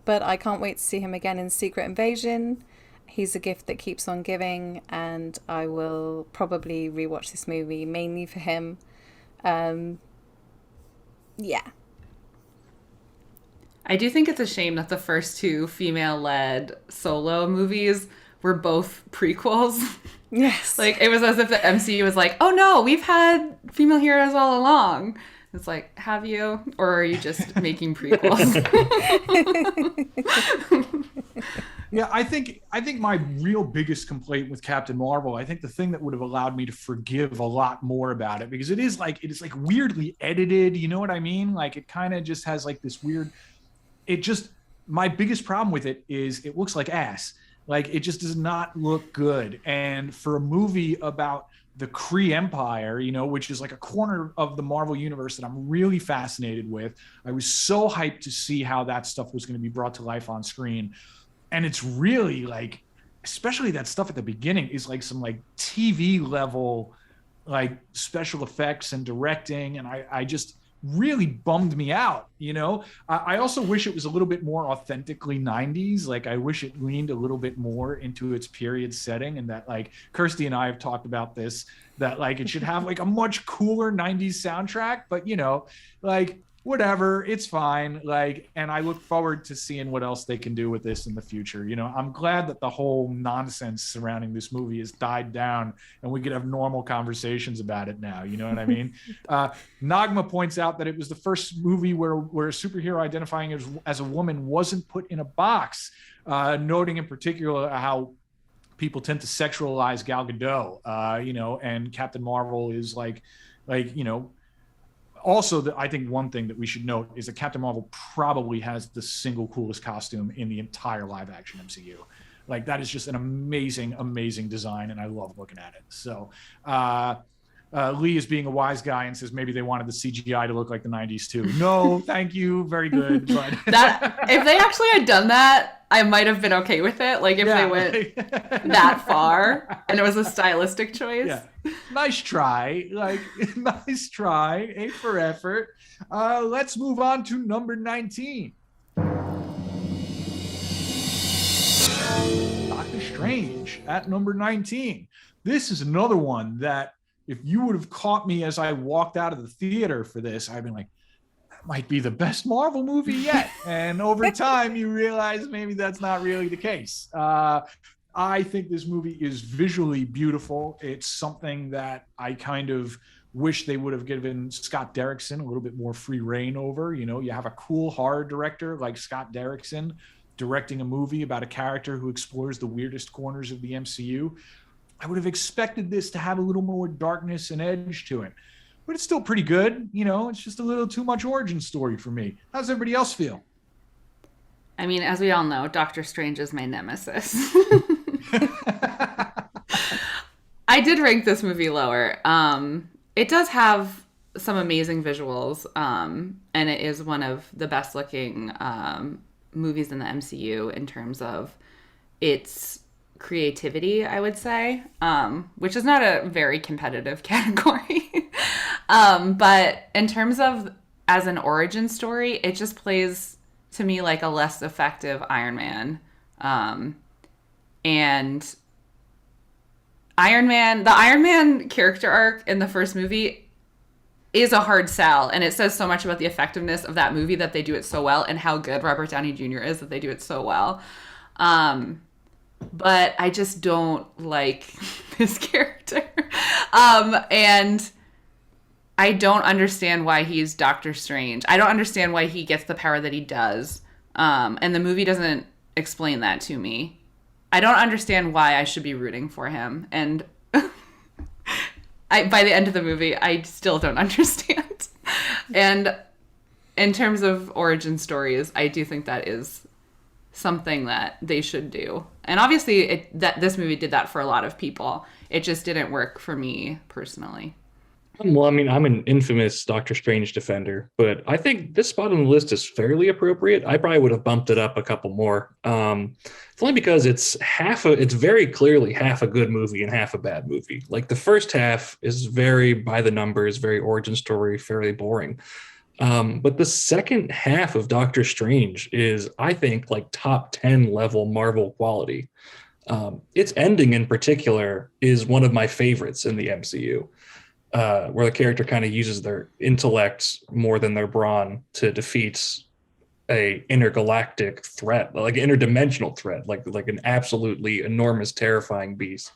But I can't wait to see him again in Secret Invasion. He's a gift that keeps on giving, and I will probably rewatch this movie mainly for him. Yeah. I do think it's a shame that the first two female-led solo movies were both prequels. Yes. Like, it was as if the MCU was like, oh no, we've had female heroes all along. It's like, have you? Or are you just making prequels? Yeah, I think my real biggest complaint with Captain Marvel, I think the thing that would have allowed me to forgive a lot more about it, because it is like weirdly edited, you know what I mean? Like, it kind of just has like this weird, my biggest problem with it is it looks like ass. Like, it just does not look good. And for a movie about the Kree Empire, which is like a corner of the Marvel universe that I'm really fascinated with, I was so hyped to see how that stuff was going to be brought to life on screen. And it's really like, especially that stuff at the beginning is like some like TV level, like special effects and directing. And I just really bummed me out. I also wish it was a little bit more authentically 90s. Like, I wish it leaned a little bit more into its period setting, and that, like, Kirsty and I have talked about this, that like it should have like a much cooler 90s soundtrack, but like, whatever, it's fine. Like, and I look forward to seeing what else they can do with this in the future. I'm glad that the whole nonsense surrounding this movie has died down and we could have normal conversations about it now. You know what I mean? Nagma points out that it was the first movie where a superhero identifying as a woman wasn't put in a box, noting in particular how people tend to sexualize Gal Gadot, and Captain Marvel is also, I think one thing that we should note is that Captain Marvel probably has the single coolest costume in the entire live action MCU. Like, that is just an amazing, amazing design, and I love looking at it. So Lee is being a wise guy and says maybe they wanted the CGI to look like the 90s too. No, thank you. Very good. But if they actually had done that, I might have been okay with it. Like, if they went that far and it was a stylistic choice. Yeah. Nice try. Like, nice try. A for effort. Let's move on to number 19. Strange at number 19. This is another one that if you would have caught me as I walked out of the theater for this, I'd been like, that might be the best Marvel movie yet. And over time, you realize maybe that's not really the case. I think this movie is visually beautiful. It's something that I kind of wish they would have given Scott Derrickson a little bit more free reign over. You know, you have a cool horror director like Scott Derrickson directing a movie about a character who explores the weirdest corners of the MCU. I would have expected this to have a little more darkness and edge to it, but it's still pretty good. You know, it's just a little too much origin story for me. How's everybody else feel? I mean, as we all know, Doctor Strange is my nemesis. I did rank this movie lower. It does have some amazing visuals, and it is one of the best looking movies in the MCU in terms of its creativity, I would say, which is not a very competitive category. But in terms of as an origin story, it just plays to me like a less effective Iron Man. And the Iron Man character arc in the first movie is a hard sell. And it says so much about the effectiveness of that movie that they do it so well, and how good Robert Downey Jr. is that they do it so well. But I just don't like this character. And I don't understand why he's Doctor Strange. I don't understand why he gets the power that he does. And the movie doesn't explain that to me. I don't understand why I should be rooting for him. And by the end of the movie, I still don't understand. And in terms of origin stories, I do think that is something that they should do. And obviously, this movie did that for a lot of people. It just didn't work for me personally. Well, I mean, I'm an infamous Doctor Strange defender, but I think this spot on the list is fairly appropriate. I probably would have bumped it up a couple more. It's only because it's very clearly half a good movie and half a bad movie. Like the first half is very by the numbers, very origin story, fairly boring. But the second half of Doctor Strange is, I think, like top 10 level Marvel quality. Its ending in particular is one of my favorites in the MCU. Where the character kind of uses their intellect more than their brawn to defeat a intergalactic threat, like an interdimensional threat, like an absolutely enormous, terrifying beast.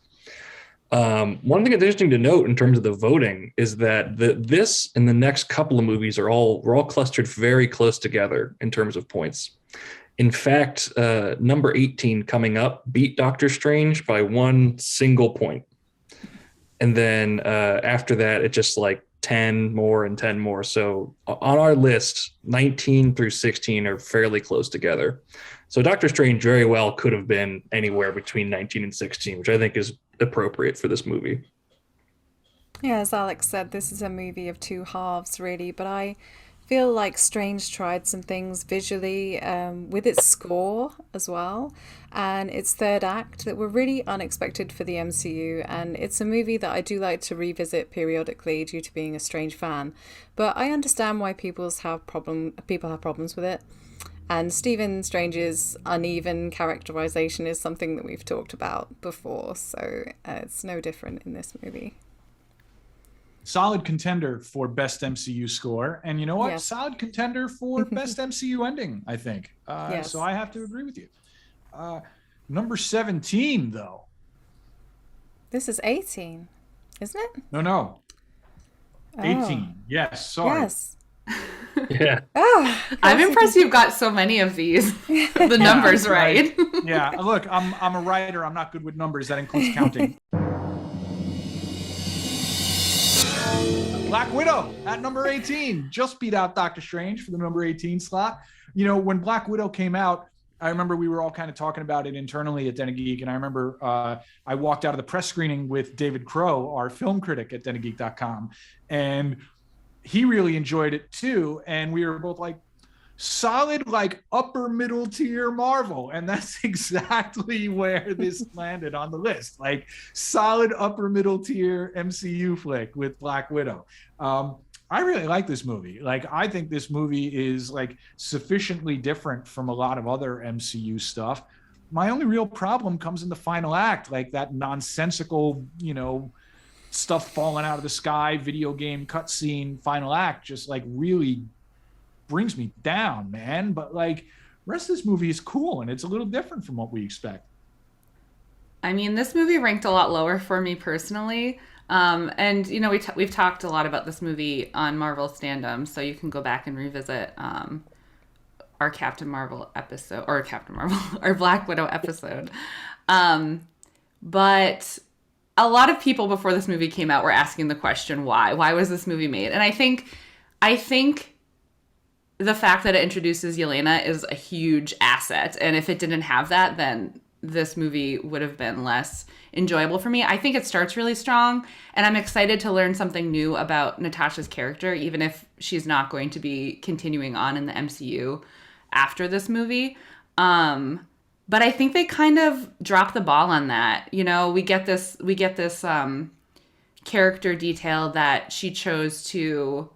One thing that's interesting to note in terms of the voting is that this and the next couple of movies we're all clustered very close together in terms of points. In fact, number 18 coming up beat Doctor Strange by one single point. And then after that, it's just like 10 more and 10 more. So on our list, 19 through 16 are fairly close together. So Doctor Strange very well could have been anywhere between 19 and 16, which I think is appropriate for this movie. Yeah, as Alex said, this is a movie of two halves, really. But I feel like Strange tried some things visually with its score as well, and its third act that were really unexpected for the MCU. And it's a movie that I do like to revisit periodically due to being a Strange fan. But I understand why people have problems with it. And Stephen Strange's uneven characterization is something that we've talked about before, so it's no different in this movie. Solid contender for best MCU score. And you know what? Yes. Solid contender for best MCU ending, I think. Yes. So I have to agree with you. Number 17, though. This is 18, isn't it? No. 18. Oh. Yes, sorry. Yes. Yeah. Oh, I'm impressed you've got so many of these. The numbers right. Yeah, look, I'm a writer. I'm not good with numbers. That includes counting. Black Widow at number 18 just beat out Doctor Strange for the number 18 slot. You know, when Black Widow came out, I remember we were all kind of talking about it internally at Den of Geek, and I remember I walked out of the press screening with David Crow, our film critic at denofgeek.com, and he really enjoyed it too. And we were both like, solid, like upper middle tier Marvel. And that's exactly where this landed on the list. Like solid upper middle tier MCU flick with Black Widow. I really like this movie. Like, I think this movie is like sufficiently different from a lot of other MCU stuff my only real problem comes in the final act, like that nonsensical, stuff falling out of the sky, video game cutscene final act just like really brings me down, man. But like, the rest of this movie is cool and it's a little different from what we expect. I mean, this movie ranked a lot lower for me personally. And we've talked a lot about this movie on Marvel Standom, so you can go back and revisit our Captain Marvel episode, or our Black Widow episode. But a lot of people before this movie came out were asking the question, why? Why was this movie made? And I think the fact that it introduces Yelena is a huge asset. And if it didn't have that, then this movie would have been less enjoyable for me. I think it starts really strong, and I'm excited to learn something new about Natasha's character, even if she's not going to be continuing on in the MCU after this movie. But I think they kind of dropped the ball on that. We get this character detail that she chose to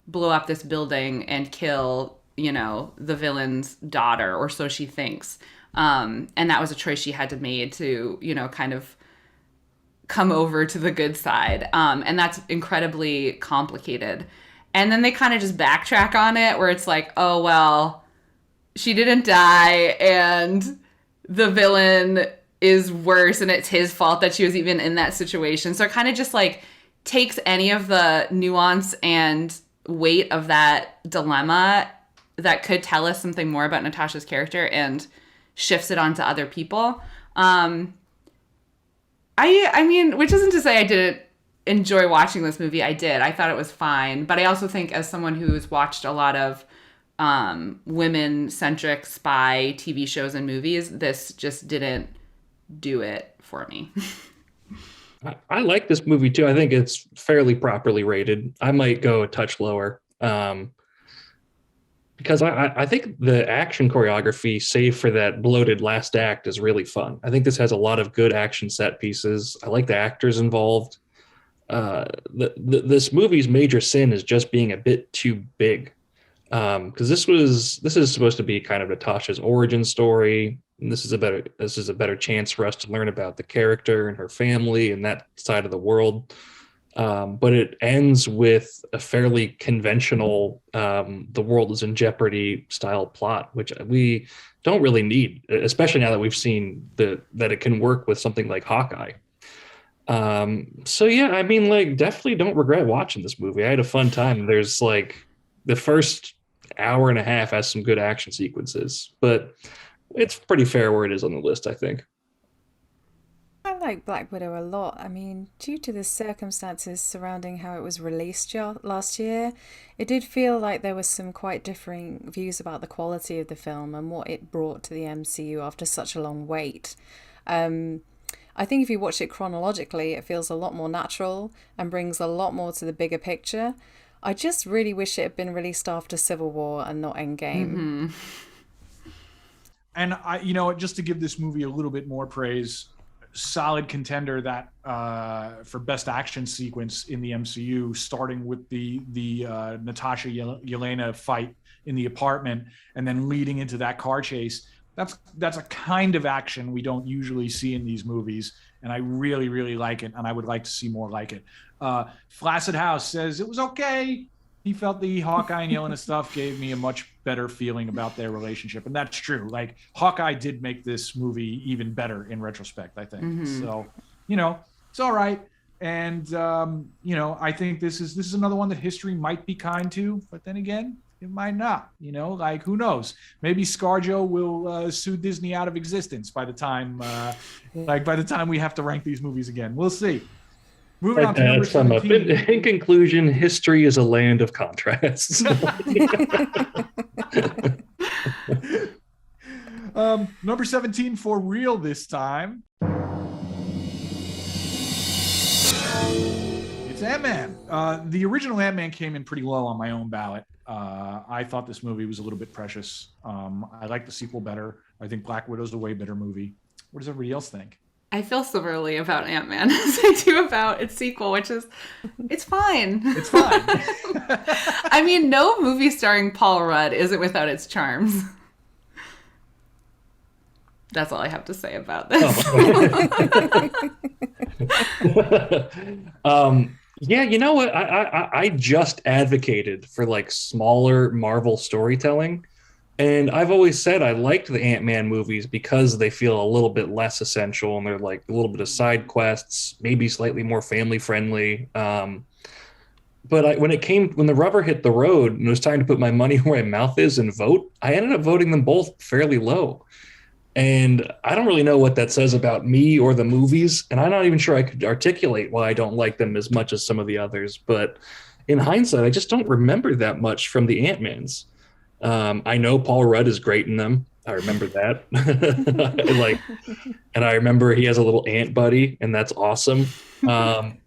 blow up this building and kill, the villain's daughter, or so she thinks. And that was a choice she had to make to, kind of come over to the good side. And that's incredibly complicated. And then they kind of just backtrack on it, where it's like, oh, well, she didn't die and the villain is worse and it's his fault that she was even in that situation. So it kind of just like takes any of the nuance and weight of that dilemma that could tell us something more about Natasha's character and shifts it onto other people. I mean, which isn't to say I didn't enjoy watching this movie. I did. I thought it was fine. But I also think, as someone who's watched a lot of women-centric spy TV shows and movies, this just didn't do it for me. I like this movie too. I think it's fairly properly rated. I might go a touch lower. Because I think the action choreography, save for that bloated last act, is really fun. I think this has a lot of good action set pieces. I like the actors involved. This movie's major sin is just being a bit too big. Because this is supposed to be kind of Natasha's origin story. And this is a better chance for us to learn about the character and her family and that side of the world. But it ends with a fairly conventional the world is in jeopardy style plot, which we don't really need, especially now that we've seen that it can work with something like Hawkeye. So yeah, I mean, like, definitely don't regret watching this movie. I had a fun time. There's like the first hour and a half has some good action sequences, but it's pretty fair where it is on the list, I think. I like Black Widow a lot. I mean, due to the circumstances surrounding how it was released last year, it did feel like there was some quite differing views about the quality of the film and what it brought to the MCU after such a long wait. I think if you watch it chronologically, it feels a lot more natural and brings a lot more to the bigger picture. I just really wish it had been released after Civil War and not Endgame. Mm-hmm. And just to give this movie a little bit more praise, solid contender that for best action sequence in the MCU, starting with the Natasha Yelena fight in the apartment and then leading into that car chase. That's a kind of action we don't usually see in these movies, and I really, really like it, and I would like to see more like it. Flaccid House says it was okay. He felt the Hawkeye and Yelena stuff gave me a much better feeling about their relationship, and that's true. Like, Hawkeye did make this movie even better in retrospect, I think. Mm-hmm. So, it's all right. And I think this is another one that history might be kind to, but then again, it might not. Like, who knows? Maybe ScarJo will sue Disney out of existence by the time we have to rank these movies again. We'll see. Moving on to number 17. In conclusion, history is a land of contrasts. Number 17 for real this time. It's Ant-Man. The original Ant-Man came in pretty low on my own ballot. I thought this movie was a little bit precious. I like the sequel better. I think Black Widow's a way better movie. What does everybody else think? I feel similarly about Ant-Man as I do about its sequel, which is, it's fine. It's fine. I mean, no movie starring Paul Rudd is it without its charms. That's all I have to say about this. Yeah, you know what? I just advocated for like smaller Marvel storytelling. And I've always said I liked the Ant-Man movies because they feel a little bit less essential and they're like a little bit of side quests, maybe slightly more family friendly. But when the rubber hit the road and it was time to put my money where my mouth is and vote, I ended up voting them both fairly low. And I don't really know what that says about me or the movies. And I'm not even sure I could articulate why I don't like them as much as some of the others. But in hindsight, I just don't remember that much from the Ant-Mans. I know Paul Rudd is great in them. I remember that. And I remember he has a little ant buddy, and that's awesome. And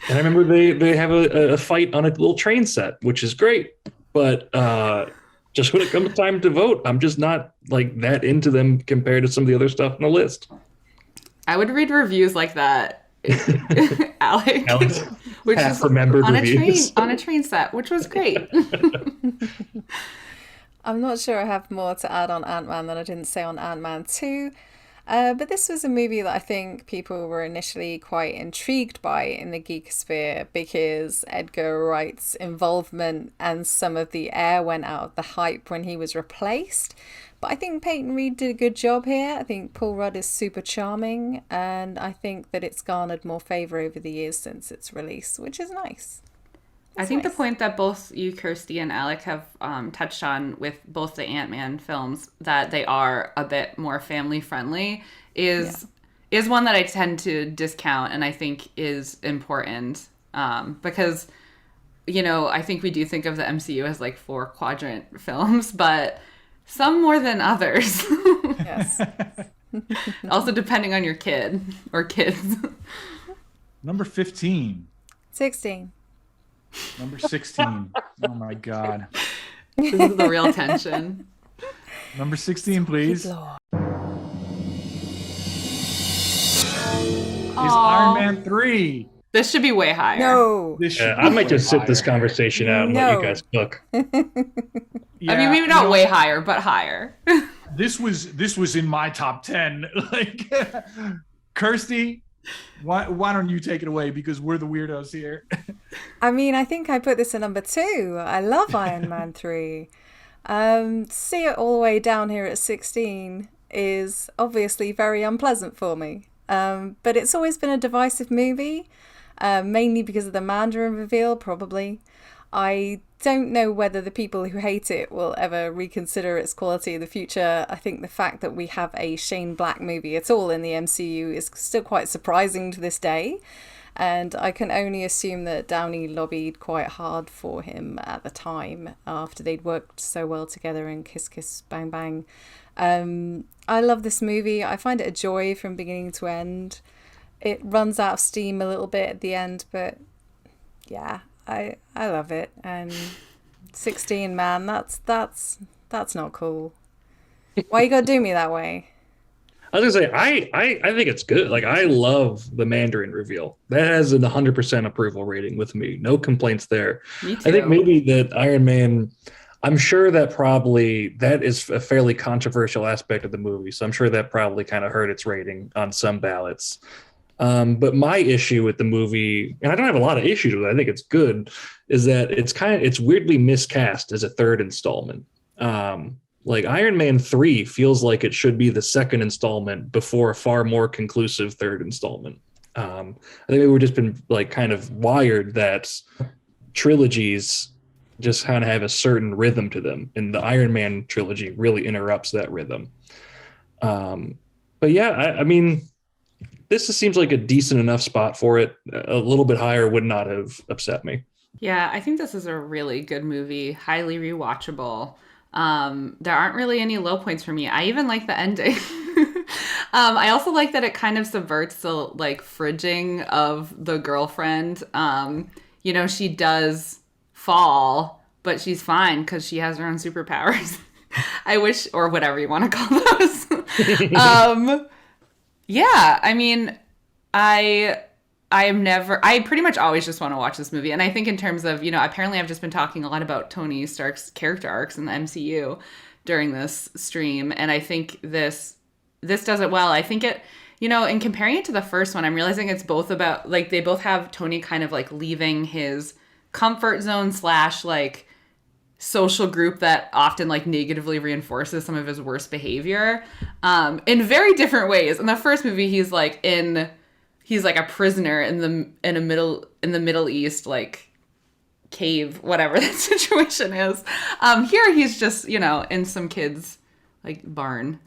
I remember they have a fight on a little train set, which is great. But just when it comes time to vote, I'm just not like that into them compared to some of the other stuff on the list. I would read reviews like that, Alex, which is remembered reviews on a train set, which was great. I'm not sure I have more to add on Ant-Man than I didn't say on Ant-Man 2. But this was a movie that I think people were initially quite intrigued by in the geek sphere because Edgar Wright's involvement and some of the air went out of the hype when he was replaced. But I think Peyton Reed did a good job here. I think Paul Rudd is super charming, and I think that it's garnered more favour over the years since its release, which is nice. I think the point that both you, Kirsty, and Alec have touched on with both the Ant-Man films, that they are a bit more family-friendly, is one that I tend to discount and I think is important because, you know, I think we do think of the MCU as like 4-quadrant films, but some more than others. Yes. Also depending on your kid or kids. Number 15. 16. Number 16. Oh my God. This is the real tension. Number 16, please. Is Iron Man 3. This should be way higher. No. I might just sit this conversation out and let you guys cook. Yeah, I mean, maybe not way higher, but higher. This was in my top 10. Like, Kirsty, why don't you take it away, because we're the weirdos here. I mean, I think I put this at number 2. I love Iron Man 3. See it all the way down here at 16 is obviously very unpleasant for me. But it's always been a divisive movie, mainly because of the Mandarin reveal, probably. I don't know whether the people who hate it will ever reconsider its quality in the future. I think the fact that we have a Shane Black movie at all in the MCU is still quite surprising to this day. And I can only assume that Downey lobbied quite hard for him at the time after they'd worked so well together in Kiss Kiss Bang Bang. I love this movie. I find it a joy from beginning to end. It runs out of steam a little bit at the end, but yeah, I love it. And 16, man, that's not cool. Why you gotta do me that way? I was gonna say I think it's good. Like, I love the Mandarin reveal. That has an 100% approval rating with me. No complaints there. Me too. I think maybe that Iron Man, I'm sure that is a fairly controversial aspect of the movie. So I'm sure that probably kind of hurt its rating on some ballots. But my issue with the movie, and I don't have a lot of issues with it, I think it's good, is that it's weirdly miscast as a third installment. Like, Iron Man 3 feels like it should be the second installment before a far more conclusive third installment. I think we've just been like kind of wired that trilogies just kind of have a certain rhythm to them, and the Iron Man trilogy really interrupts that rhythm. But yeah, I mean, this just seems like a decent enough spot for it. A little bit higher would not have upset me. Yeah, I think this is a really good movie, highly rewatchable. There aren't really any low points for me. I even like the ending. I also like that it kind of subverts the like fridging of the girlfriend. You know, she does fall, but she's fine because she has her own superpowers. I wish, or whatever you want to call those. Yeah, I mean, I pretty much always just want to watch this movie. And I think in terms of, you know, apparently I've just been talking a lot about Tony Stark's character arcs in the MCU during this stream. And I think this this does it well. I think it, in comparing it to the first one, I'm realizing it's both about, like, they both have Tony kind of like leaving his comfort zone / like social group that often like negatively reinforces some of his worst behavior, in very different ways. In the first movie, he's like a prisoner in the Middle East, like cave, whatever that situation is. Here he's just, in some kid's like barn.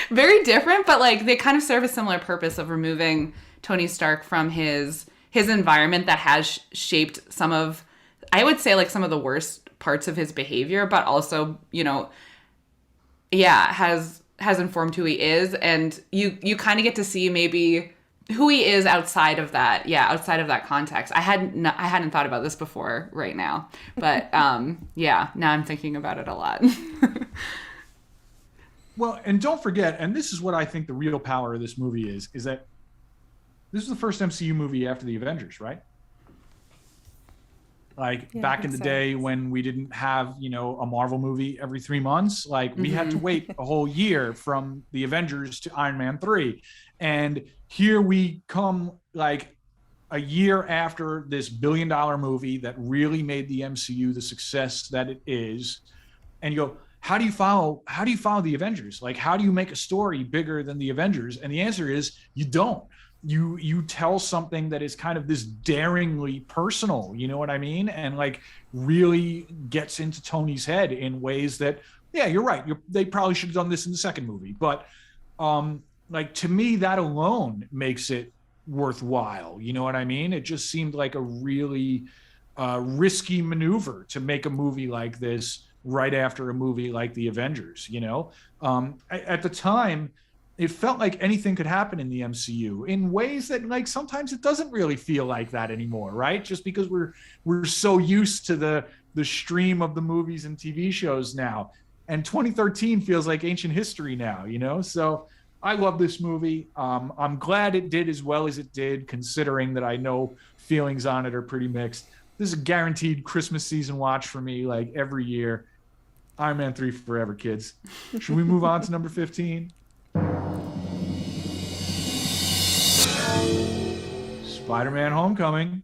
Very different, but like they kind of serve a similar purpose of removing Tony Stark from his environment that has shaped some of, I would say, like some of the worst parts of his behavior, but also, has informed who he is. And you kind of get to see maybe who he is outside of that context. I hadn't thought about this before right now, but now I'm thinking about it a lot. Well, and don't forget, and this is what I think the real power of this movie is that this is the first MCU movie after the Avengers, right? Like back in the day when we didn't have, a Marvel movie every 3 months, like we had to wait a whole year from the Avengers to Iron Man 3. And here we come like a year after this billion-dollar movie that really made the MCU the success that it is. And you go, how do you follow the Avengers? Like, how do you make a story bigger than the Avengers? And the answer is you don't. You tell something that is kind of this daringly personal, you know what I mean? And like really gets into Tony's head in ways that, yeah, you're right. They probably should have done this in the second movie. But like to me, that alone makes it worthwhile. You know what I mean? It just seemed like a really risky maneuver to make a movie like this right after a movie like the Avengers, at the time, it felt like anything could happen in the MCU in ways that like sometimes it doesn't really feel like that anymore, right? Just because we're so used to the stream of the movies and TV shows now. And 2013 feels like ancient history now, So I love this movie. I'm glad it did as well as it did, considering that I know feelings on it are pretty mixed. This is a guaranteed Christmas season watch for me, like every year. Iron Man 3 forever, kids. Should we move on to number 15? Spider-Man Homecoming.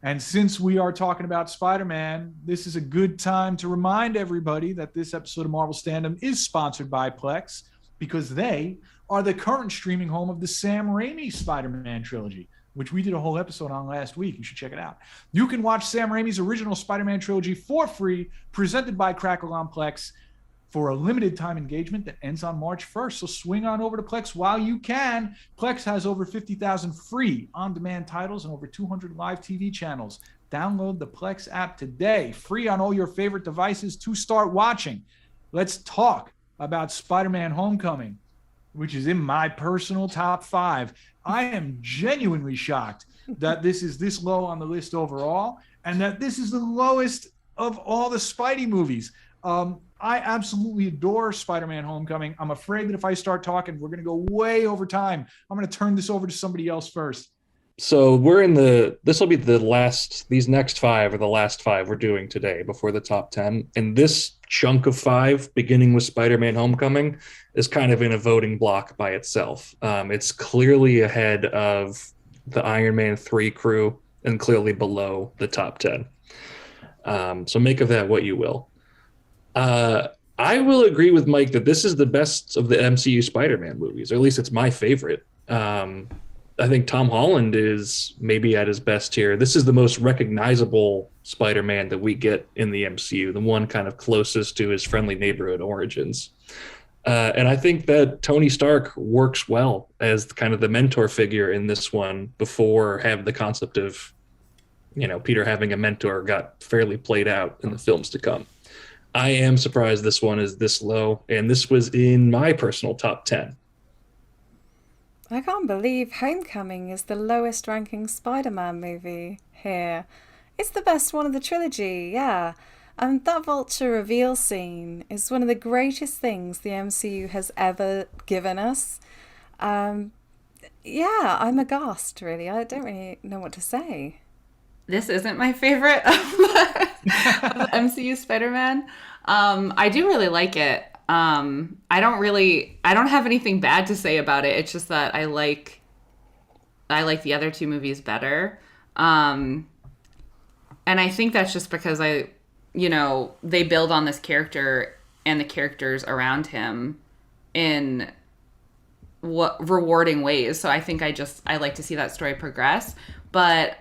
And since we are talking about Spider-Man, this is a good time to remind everybody that this episode of Marvel Standom is sponsored by Plex, because they are the current streaming home of the Sam Raimi Spider-Man trilogy, which we did a whole episode on last week. You should check it out. You can watch Sam Raimi's original Spider-Man trilogy for free, presented by Crackle on Plex, for a limited time engagement that ends on March 1st. So swing on over to Plex while you can. Plex has over 50,000 free on-demand titles and over 200 live TV channels. Download the Plex app today, free on all your favorite devices to start watching. Let's talk about Spider-Man Homecoming, which is in my personal top 5. I am genuinely shocked that this is this low on the list overall, and that this is the lowest of all the Spidey movies. I absolutely adore Spider-Man Homecoming. I'm afraid that if I start talking, we're going to go way over time. I'm going to turn this over to somebody else first. So this will be these next 5 are the last 5 we're doing today before the top 10. And this chunk of 5, beginning with Spider-Man Homecoming, is kind of in a voting block by itself. It's clearly ahead of the Iron Man 3 crew and clearly below the top 10. So make of that what you will. I will agree with Mike that this is the best of the MCU Spider-Man movies, or at least it's my favorite. I think Tom Holland is maybe at his best here. This is the most recognizable Spider-Man that we get in the MCU, the one kind of closest to his friendly neighborhood origins. And I think that Tony Stark works well as kind of the mentor figure in this one before have the concept of, Peter having a mentor got fairly played out in the films to come. I am surprised this one is this low, and this was in my personal top 10. I can't believe Homecoming is the lowest ranking Spider-Man movie here. It's the best one of the trilogy, yeah. And that Vulture reveal scene is one of the greatest things the MCU has ever given us. I'm aghast, really. I don't really know what to say. This isn't my favorite of the MCU Spider-Man. I do really like it. I don't have anything bad to say about it. It's just that I like the other two movies better. And I think that's just because they build on this character and the characters around him in rewarding ways. So I think I like to see that story progress. But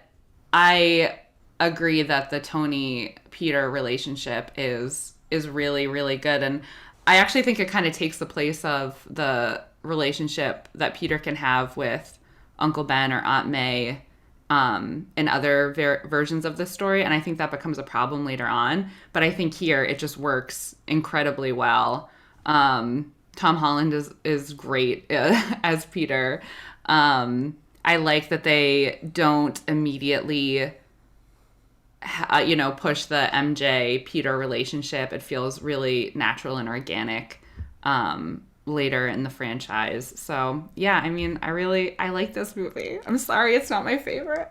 I agree that the Tony Peter relationship is really, really good. And I actually think it kind of takes the place of the relationship that Peter can have with Uncle Ben or Aunt May in other versions of this story. And I think that becomes a problem later on. But I think here it just works incredibly well. Tom Holland is great as Peter. I like that they don't immediately push the MJ Peter relationship. It feels really natural and organic later in the franchise. So yeah, I mean, I like this movie. I'm sorry it's not my favorite.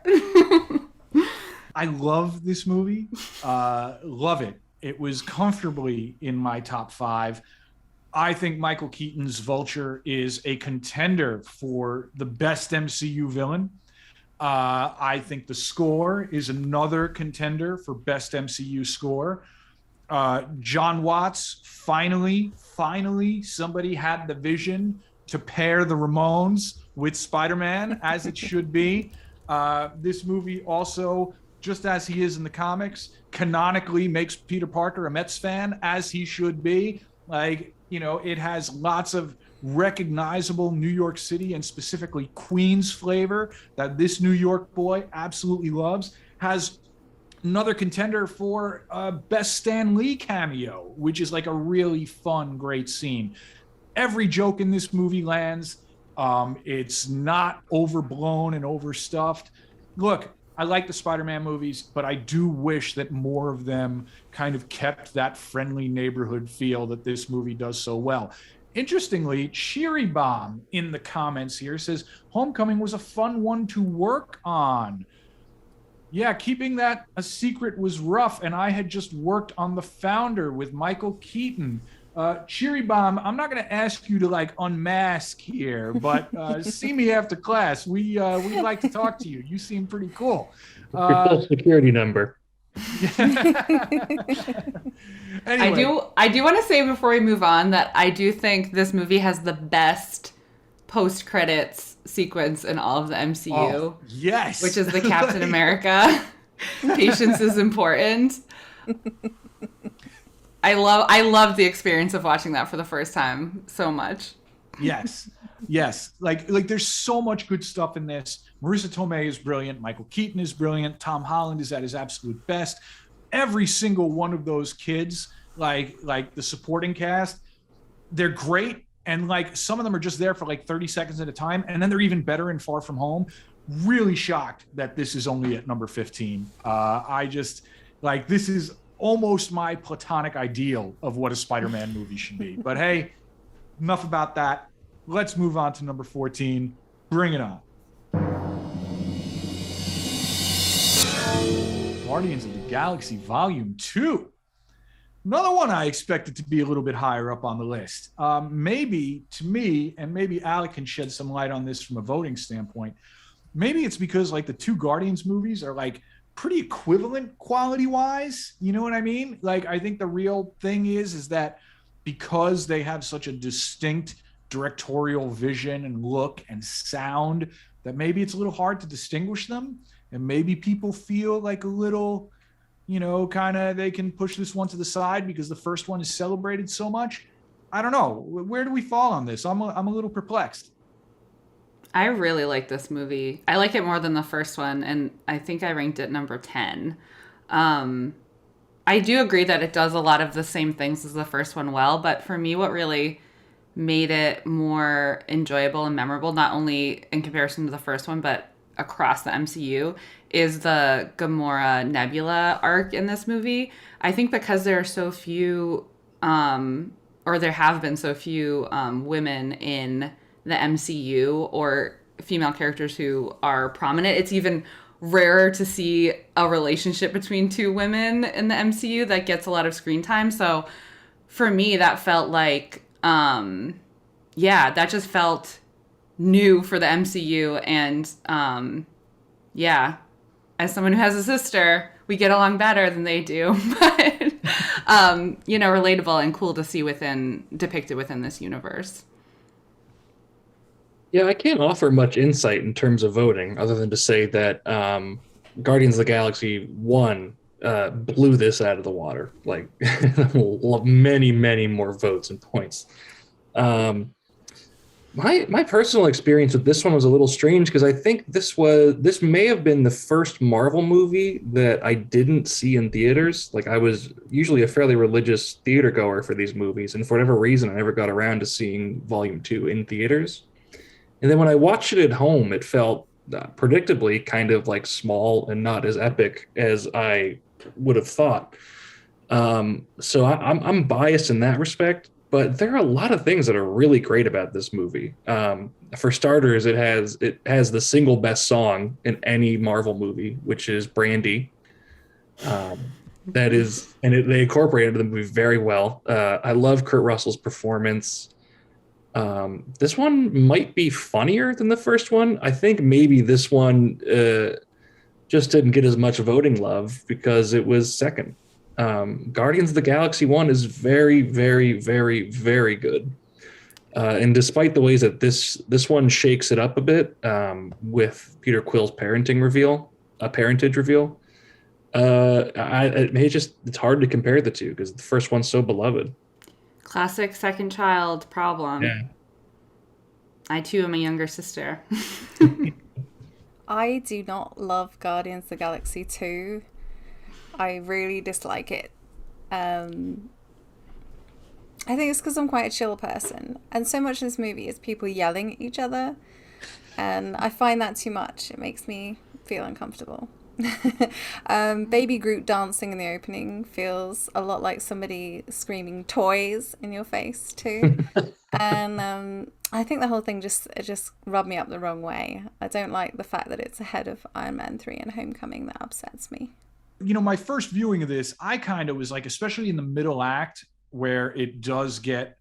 I love this movie. Love it. It was comfortably in my top 5. I think Michael Keaton's Vulture is a contender for the best MCU villain. I think the score is another contender for best MCU score. John Watts, finally, somebody had the vision to pair the Ramones with Spider-Man, as it should be. This movie also, just as he is in the comics, canonically makes Peter Parker a Mets fan, as he should be. It has lots of recognizable New York City and specifically Queens flavor that this New York boy absolutely loves. Has another contender for best Stan Lee cameo, which is like a really fun, great scene. Every joke in this movie lands. It's not overblown and overstuffed. Look, I like the Spider-Man movies, but I do wish that more of them kind of kept that friendly neighborhood feel that this movie does so well. Interestingly, Cheery Bomb in the comments here says, Homecoming was a fun one to work on. Yeah, keeping that a secret was rough, and I had just worked on The Founder with Michael Keaton. Cheery Bomb, I'm not going to ask you to unmask here, but see me after class. We'd like to talk to you. You seem pretty cool. Your Social Security number. Anyway. I do want to say before we move on that I do think this movie has the best post-credits sequence in all of the MCU. Oh, yes. Which is the Captain America. Patience is important. I love the experience of watching that for the first time so much. Yes. Like there's so much good stuff in this. Marissa Tomei is brilliant. Michael Keaton is brilliant. Tom Holland is at his absolute best. Every single one of those kids, like the supporting cast, they're great. And some of them are just there for 30 seconds at a time. And then they're even better in Far From Home. Really shocked that this is only at number 15. This is almost my platonic ideal of what a Spider-Man movie should be. But hey, enough about that. Let's move on to number 14. Bring it on. Guardians of the Galaxy Volume 2. Another one I expected to be a little bit higher up on the list. Maybe, to me, and maybe Alec can shed some light on this from a voting standpoint, maybe it's because the two Guardians movies are pretty equivalent quality-wise. You know what I mean? I think the real thing is that because they have such a distinct directorial vision and look and sound, that maybe it's a little hard to distinguish them. And maybe people feel a little, they can push this one to the side because the first one is celebrated so much. I don't know. Where do we fall on this? I'm a little perplexed. I really like this movie. I like it more than the first one, and I think I ranked it number 10. I do agree that it does a lot of the same things as the first one well, but for me, what really made it more enjoyable and memorable, not only in comparison to the first one, but across the MCU, is the Gamora Nebula arc in this movie. I think because there are so few, or there have been so few women in the MCU or female characters who are prominent, it's even rarer to see a relationship between two women in the MCU that gets a lot of screen time. So for me, that felt like, that just felt new for the MCU. And as someone who has a sister, we get along better than they do. But, relatable and cool to see depicted within this universe. Yeah, I can't offer much insight in terms of voting other than to say that Guardians of the Galaxy 1 blew this out of the water. Like, many, many more votes and points. My personal experience with this one was a little strange because I think this may have been the first Marvel movie that I didn't see in theaters. Like, I was usually a fairly religious theater goer for these movies, and for whatever reason, I never got around to seeing Volume 2 in theaters. And then when I watched it at home, it felt predictably kind of like small and not as epic as I would have thought. So I'm biased in that respect, but there are a lot of things that are really great about this movie. For starters, it has the single best song in any Marvel movie, which is Brandy. They incorporated the movie very well. I love Kurt Russell's performance. This one might be funnier than the first one. I think maybe this one just didn't get as much voting love because it was second. Guardians of the Galaxy 1 is very, very, very, very good. And despite the ways that this one shakes it up a bit with Peter Quill's parentage reveal, it's hard to compare the two because the first one's so beloved. Classic second child problem. Yeah. I too am a younger sister. I do not love Guardians of the Galaxy 2. I really dislike it. I think it's because I'm quite a chill person. And so much of this movie is people yelling at each other. And I find that too much. It makes me feel uncomfortable. Baby Groot dancing in the opening feels a lot like somebody screaming toys in your face too. And I think the whole thing just rubbed me up the wrong way. I don't like the fact that it's ahead of Iron Man 3 and Homecoming. That upsets me. My first viewing of this, I kind of was like, especially in the middle act where it does get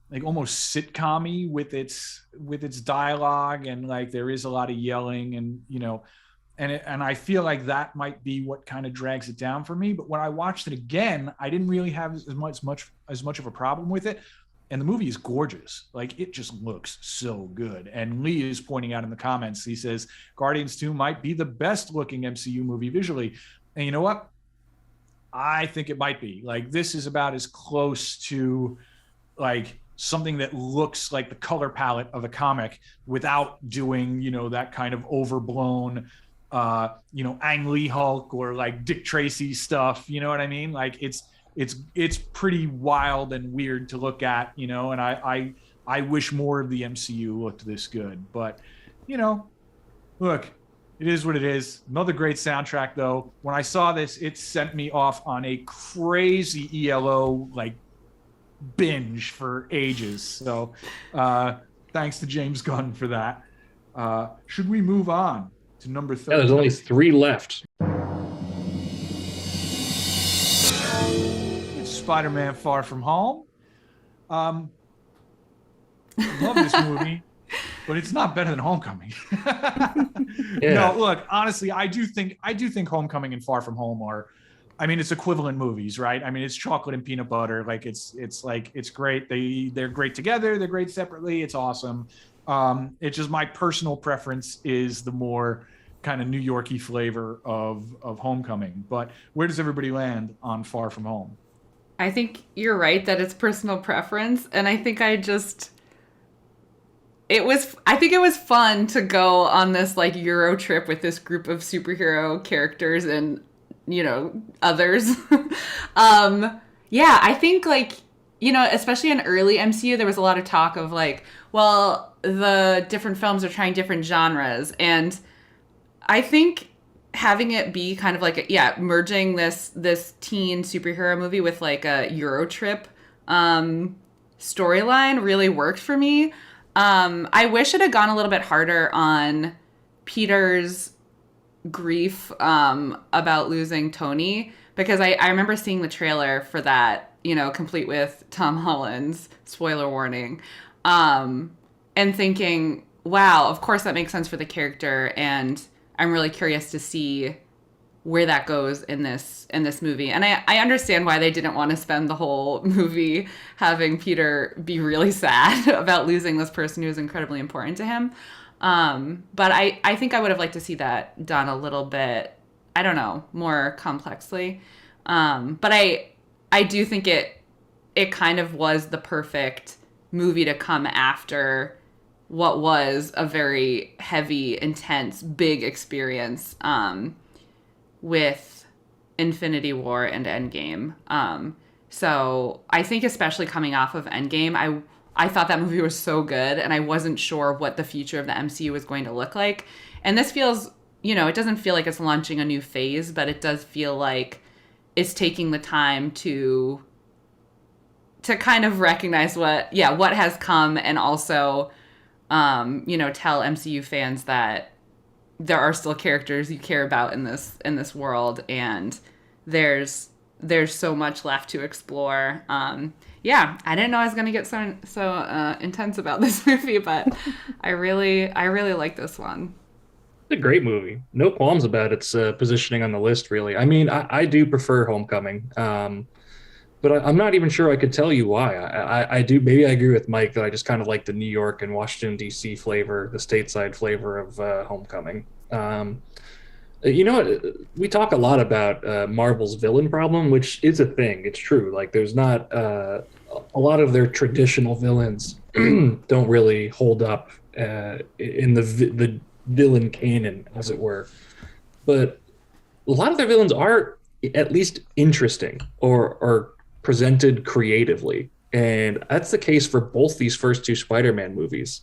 like almost sitcom-y with its dialogue, and like there is a lot of yelling, and and I feel like that might be what kind of drags it down for me. But when I watched it again, I didn't really have as much of a problem with it. And the movie is gorgeous. Like, it just looks so good. And Lee is pointing out in the comments, he says, Guardians 2 might be the best looking MCU movie visually. And you know what? I think it might be. Like, this is about as close to like something that looks like the color palette of a comic without doing, that kind of overblown, Ang Lee Hulk or like Dick Tracy stuff. You know what I mean? Like, it's pretty wild and weird to look at, and I wish more of the MCU looked this good. But, look, it is what it is. Another great soundtrack, though. When I saw this, it sent me off on a crazy ELO like binge for ages. So thanks to James Gunn for that. Should we move on to number 3? Yeah, there's only 3 left. Spider-Man Far From Home. I love this movie, but it's not better than Homecoming. Yeah. No, look, honestly, I do think Homecoming and Far From Home are, it's equivalent movies, right? It's chocolate and peanut butter. Like, it's great. They're great together. They're great separately. It's awesome. It's just my personal preference is the more kind of New York-y flavor of Homecoming. But where does everybody land on Far From Home? I think you're right that it's personal preference, and I think it was fun to go on this like Euro trip with this group of superhero characters and others. I think especially in early MCU there was a lot of talk of like, well, the different films are trying different genres, and I think having it be kind of like merging this teen superhero movie with like a Euro trip storyline really worked for me. I wish it had gone a little bit harder on Peter's grief about losing Tony, because I remember seeing the trailer for that, complete with Tom Holland's spoiler warning, and thinking, wow, of course that makes sense for the character, and I'm really curious to see where that goes in this movie. And I understand why they didn't want to spend the whole movie having Peter be really sad about losing this person who was incredibly important to him. But I think I would have liked to see that done a little bit, I don't know, more complexly. But I do think it kind of was the perfect movie to come after what was a very heavy, intense, big experience with Infinity War and Endgame. So I think especially coming off of Endgame, I thought that movie was so good, and I wasn't sure what the future of the MCU was going to look like. And this feels, it doesn't feel like it's launching a new phase, but it does feel like it's taking the time to kind of recognize what has come, and also, tell MCU fans that there are still characters you care about in this world, and there's so much left to explore. I didn't know I was going to get so intense about this movie, but I really like this one. It's a great movie. No qualms about its positioning on the list, really. I mean, I do prefer Homecoming, but I'm not even sure I could tell you why. I do. Maybe I agree with Mike that I just kind of like the New York and Washington, D.C. flavor, the stateside flavor of Homecoming. You know what? We talk a lot about Marvel's villain problem, which is a thing. It's true. Like, there's not a lot of their traditional villains don't really hold up in the villain canon, as it were. But a lot of their villains are at least interesting or presented creatively. And that's the case for both these first two Spider-Man movies.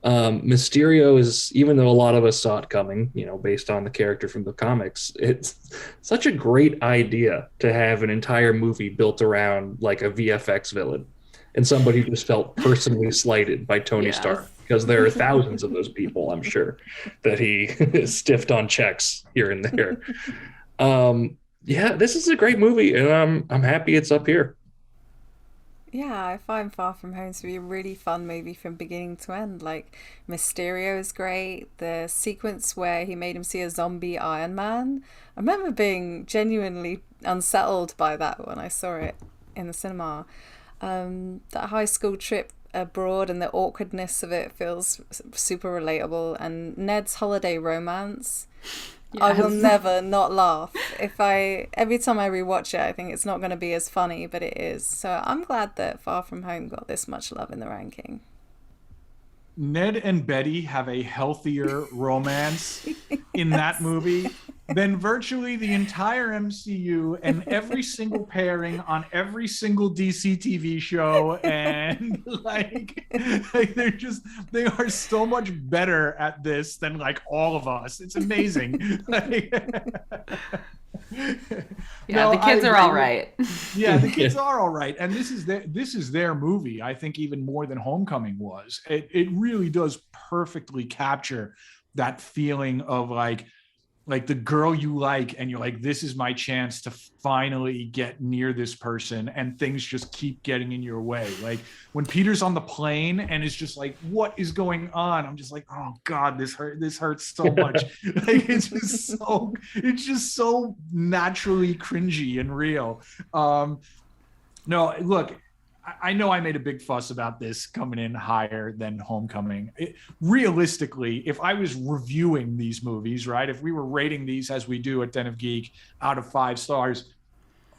Mysterio is, even though a lot of us saw it coming, based on the character from the comics, it's such a great idea to have an entire movie built around like a VFX villain and somebody who just felt personally slighted by Tony Stark, because there are thousands of those people, I'm sure, that he stiffed on checks here and there. This is a great movie, and I'm happy it's up here. Yeah, I find Far From Home to be a really fun movie from beginning to end. Like, Mysterio is great. The sequence where he made him see a zombie Iron Man. I remember being genuinely unsettled by that when I saw it in the cinema. That high school trip abroad and the awkwardness of it feels super relatable. And Ned's holiday romance. Yes. I will never not laugh. Every time I rewatch it, I think it's not going to be as funny, but it is. So I'm glad that Far From Home got this much love in the ranking. Ned and Betty have a healthier romance in that movie than virtually the entire MCU and every single pairing on every single DC TV show. And they are so much better at this than like all of us. It's amazing. The kids are all right. Yeah, the kids are all right, and this is their movie. I think even more than Homecoming was. It really does perfectly capture that feeling of like the girl you like, and you're like, this is my chance to finally get near this person, and things just keep getting in your way. Like when Peter's on the plane and it's just like, what is going on? I'm just like, oh God, this hurts so much. Like it's just so naturally cringy and real. No, look, I know I made a big fuss about this coming in higher than Homecoming. Realistically, if I was reviewing these movies, right, if we were rating these as we do at Den of Geek out of 5 stars,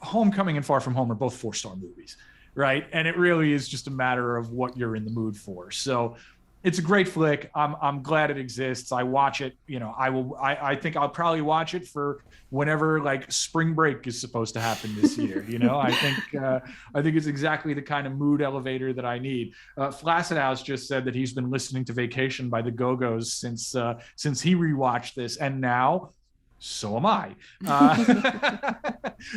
Homecoming and Far From Home are both 4-star movies, right? And it really is just a matter of what you're in the mood for. So it's a great flick. I'm glad it exists. I watch it. I think I'll probably watch it for whenever like spring break is supposed to happen this year. I think it's exactly the kind of mood elevator that I need. Flaccid House just said that he's been listening to Vacation by the Go-Go's since he rewatched this, and now so am I.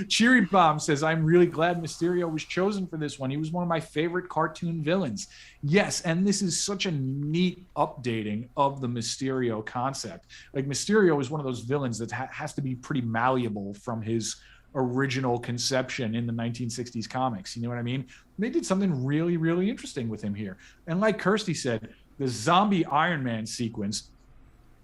Cheery Bomb says, I'm really glad Mysterio was chosen for this one. He was one of my favorite cartoon villains. Yes, and this is such a neat updating of the Mysterio concept. Like, Mysterio is one of those villains that has to be pretty malleable from his original conception in the 1960s comics. You know what I mean? They did something really, really interesting with him here. And like Kirsty said, the zombie Iron Man sequence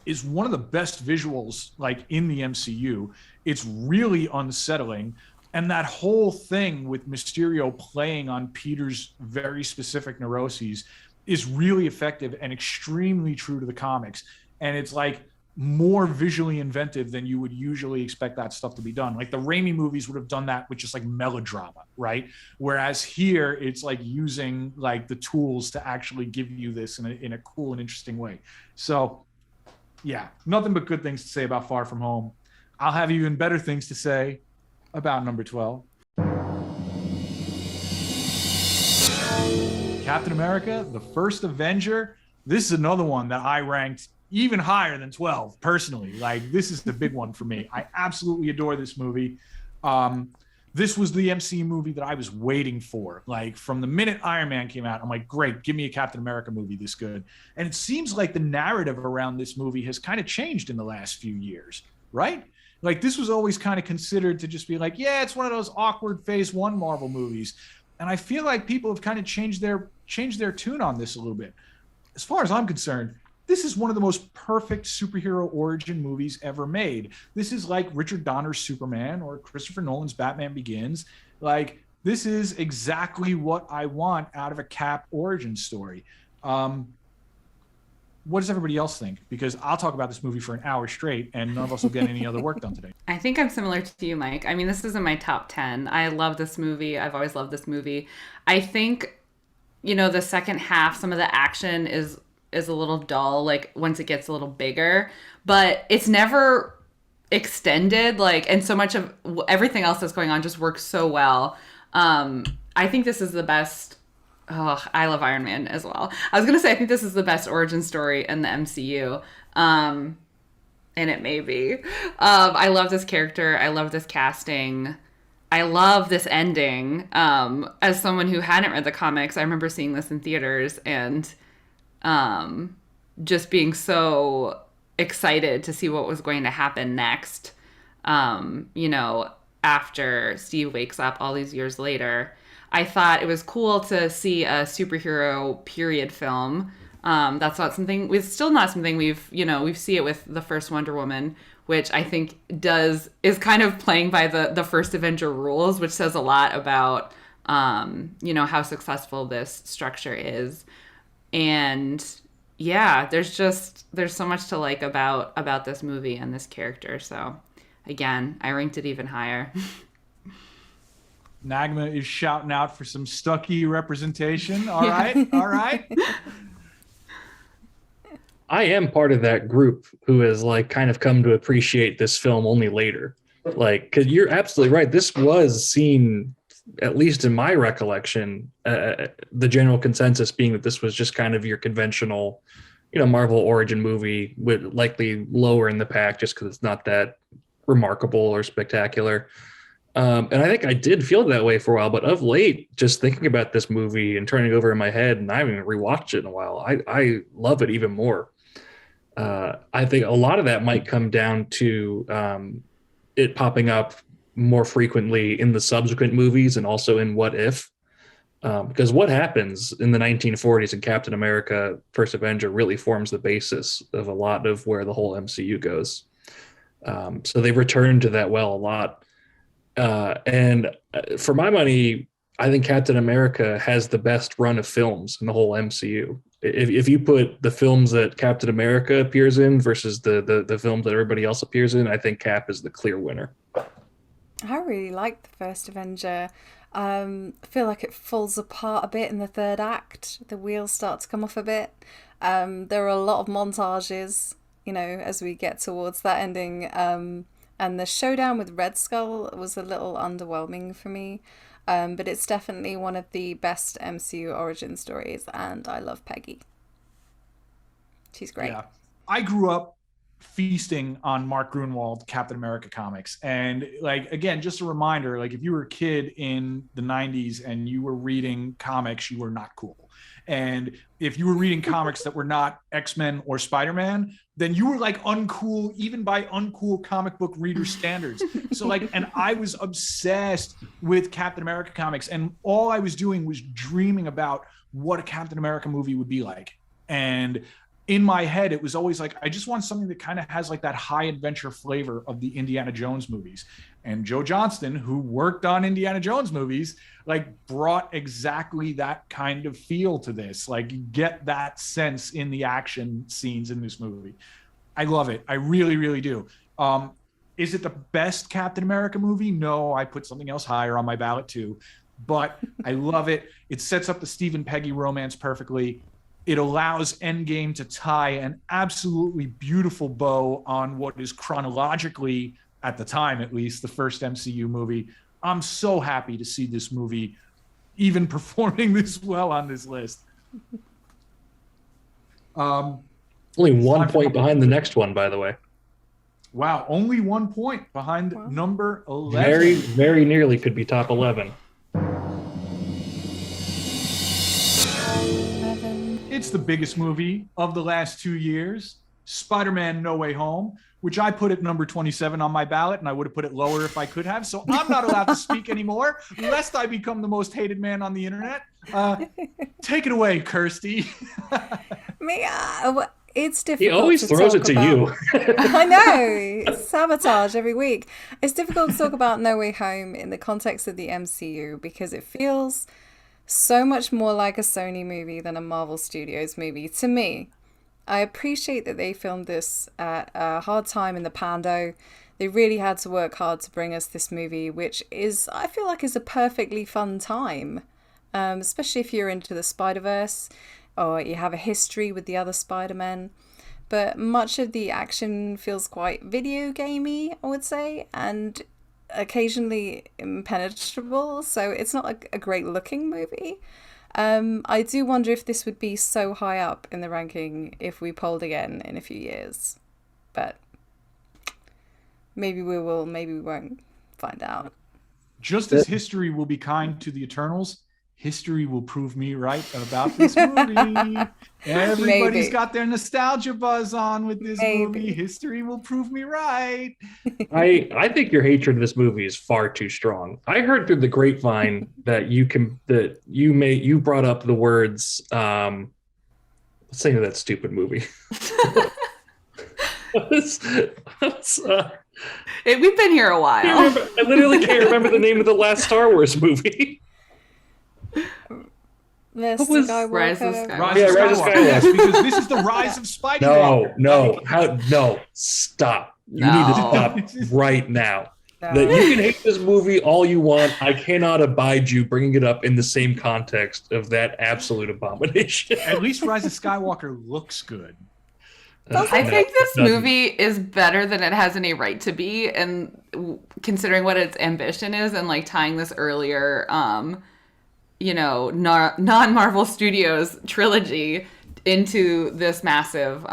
is one of the best visuals like in the MCU. It's really unsettling. And that whole thing with Mysterio playing on Peter's very specific neuroses is really effective and extremely true to the comics. And it's like more visually inventive than you would usually expect that stuff to be done. Like the Raimi movies would have done that with just like melodrama, right? Whereas here it's like using like the tools to actually give you this in a cool and interesting way. So yeah, nothing but good things to say about Far From Home. I'll have even better things to say about number 12. Captain America, the First Avenger. This is another one that I ranked even higher than 12 personally. Like, this is the big one for me. I absolutely adore this movie. This was the MCU movie that I was waiting for. Like, from the minute Iron Man came out, I'm like, great, give me a Captain America movie this good. And it seems like the narrative around this movie has kind of changed in the last few years, right? Like, this was always kind of considered to just be like, yeah, it's one of those awkward phase one Marvel movies. And I feel like people have kind of changed their tune on this a little bit. As far as I'm concerned, this is one of the most perfect superhero origin movies ever made. This is like Richard Donner's Superman or Christopher Nolan's Batman Begins. Like, this is exactly what I want out of a Cap origin story. What does everybody else think? Because I'll talk about this movie for an hour straight and none of us will get any other work done today. I think I'm similar to you, Mike. I mean, this is in my top 10. I love this movie. I've always loved this movie. I think, you know, the second half, some of the action is a little dull, like once it gets a little bigger, but it's never extended, like, and so much of everything else that's going on just works so well. I think this is the best. Oh, I love Iron Man as well. I was going to say, I think this is the best origin story in the MCU. And it may be. I love this character. I love this casting. I love this ending. As someone who hadn't read the comics, I remember seeing this in theaters and just being so excited to see what was going to happen next. You know, after Steve wakes up all these years later. I thought it was cool to see a superhero period film. That's not something, it's still not something we see it with the first Wonder Woman, which I think is kind of playing by the first Avenger rules, which says a lot about, how successful this structure is. And yeah, there's so much to like about this movie and this character. So again, I ranked it even higher. Nagma is shouting out for some Stucky representation. All right. All right. I am part of that group who has like kind of come to appreciate this film only later. Like, because you're absolutely right. This was seen, at least in my recollection, the general consensus being that this was just kind of your conventional, Marvel origin movie, with likely lower in the pack just because it's not that remarkable or spectacular. And I think I did feel that way for a while, but of late, just thinking about this movie and turning it over in my head, and I haven't rewatched it in a while, I love it even more. I think a lot of that might come down to it popping up more frequently in the subsequent movies and also in What If. Because what happens in the 1940s in Captain America, First Avenger really forms the basis of a lot of where the whole MCU goes. So they return to that well a lot. And for my money, I think Captain America has the best run of films in the whole MCU. If you put the films that Captain America appears in versus the films that everybody else appears in, I think Cap is the clear winner. I really like the first Avenger. I feel like it falls apart a bit in the third act. The wheels start to come off a bit. There are a lot of montages, as we get towards that ending. And the showdown with Red Skull was a little underwhelming for me. But it's definitely one of the best MCU origin stories. And I love Peggy. She's great. Yeah. I grew up feasting on Mark Gruenwald Captain America comics. And like, again, just a reminder, like if you were a kid in the 90s and you were reading comics, you were not cool. And if you were reading comics that were not X-Men or Spider-Man, then you were like uncool, even by uncool comic book reader standards. So like, and I was obsessed with Captain America comics, and all I was doing was dreaming about what a Captain America movie would be like. And in my head, it was always like, I just want something that kind of has like that high adventure flavor of the Indiana Jones movies. And Joe Johnston, who worked on Indiana Jones movies, like brought exactly that kind of feel to this. Like, you get that sense in the action scenes in this movie. I love it. I really, really do. Is it the best Captain America movie? No, I put something else higher on my ballot too. But I love it. It sets up the Stephen Peggy romance perfectly. It allows Endgame to tie an absolutely beautiful bow on what is chronologically, at the time at least, the first MCU movie. I'm so happy to see this movie even performing this well on this list. Only 1 point behind the next one, by the way. Wow, only 1 point behind number 11. Very, very nearly could be top 11. It's the biggest movie of the last 2 years, Spider-Man No Way Home, which I put at number 27 on my ballot, and I would have put it lower if I could have. So I'm not allowed to speak anymore, lest I become the most hated man on the internet. Take it away, Kirsty. It's difficult. He always throws it to you. I know. It's sabotage every week. It's difficult to talk about No Way Home in the context of the MCU because it feels so much more like a Sony movie than a Marvel Studios movie to me. I appreciate that they filmed this at a hard time in the pando. They really had to work hard to bring us this movie, which is, I feel like, is a perfectly fun time, especially if you're into the Spider-Verse or you have a history with the other Spider-Men. But much of the action feels quite video gamey, I would say, and occasionally impenetrable, so it's not a great looking movie. I do wonder if this would be so high up in the ranking if we polled again in a few years, but maybe we will, maybe we won't. Find out. Just as history will be kind to the Eternals, history will prove me right about this movie. Everybody's got their nostalgia buzz on with this movie. History will prove me right. I think your hatred of this movie is far too strong. I heard through the grapevine that you brought up the words. Let's say that stupid movie. We've been here a while. I literally can't remember the name of the last Star Wars movie. Rise of Skywalker. Rise of Skywalker. Yes, because this is the rise of Spider-Man. No, stop. You need to stop right now. No. That you can hate this movie all you want. I cannot abide you bringing it up in the same context of that absolute abomination. At least Rise of Skywalker looks good. I think this movie is better than it has any right to be, and considering what its ambition is, and like tying this earlier, non-Marvel Studios trilogy into this massive,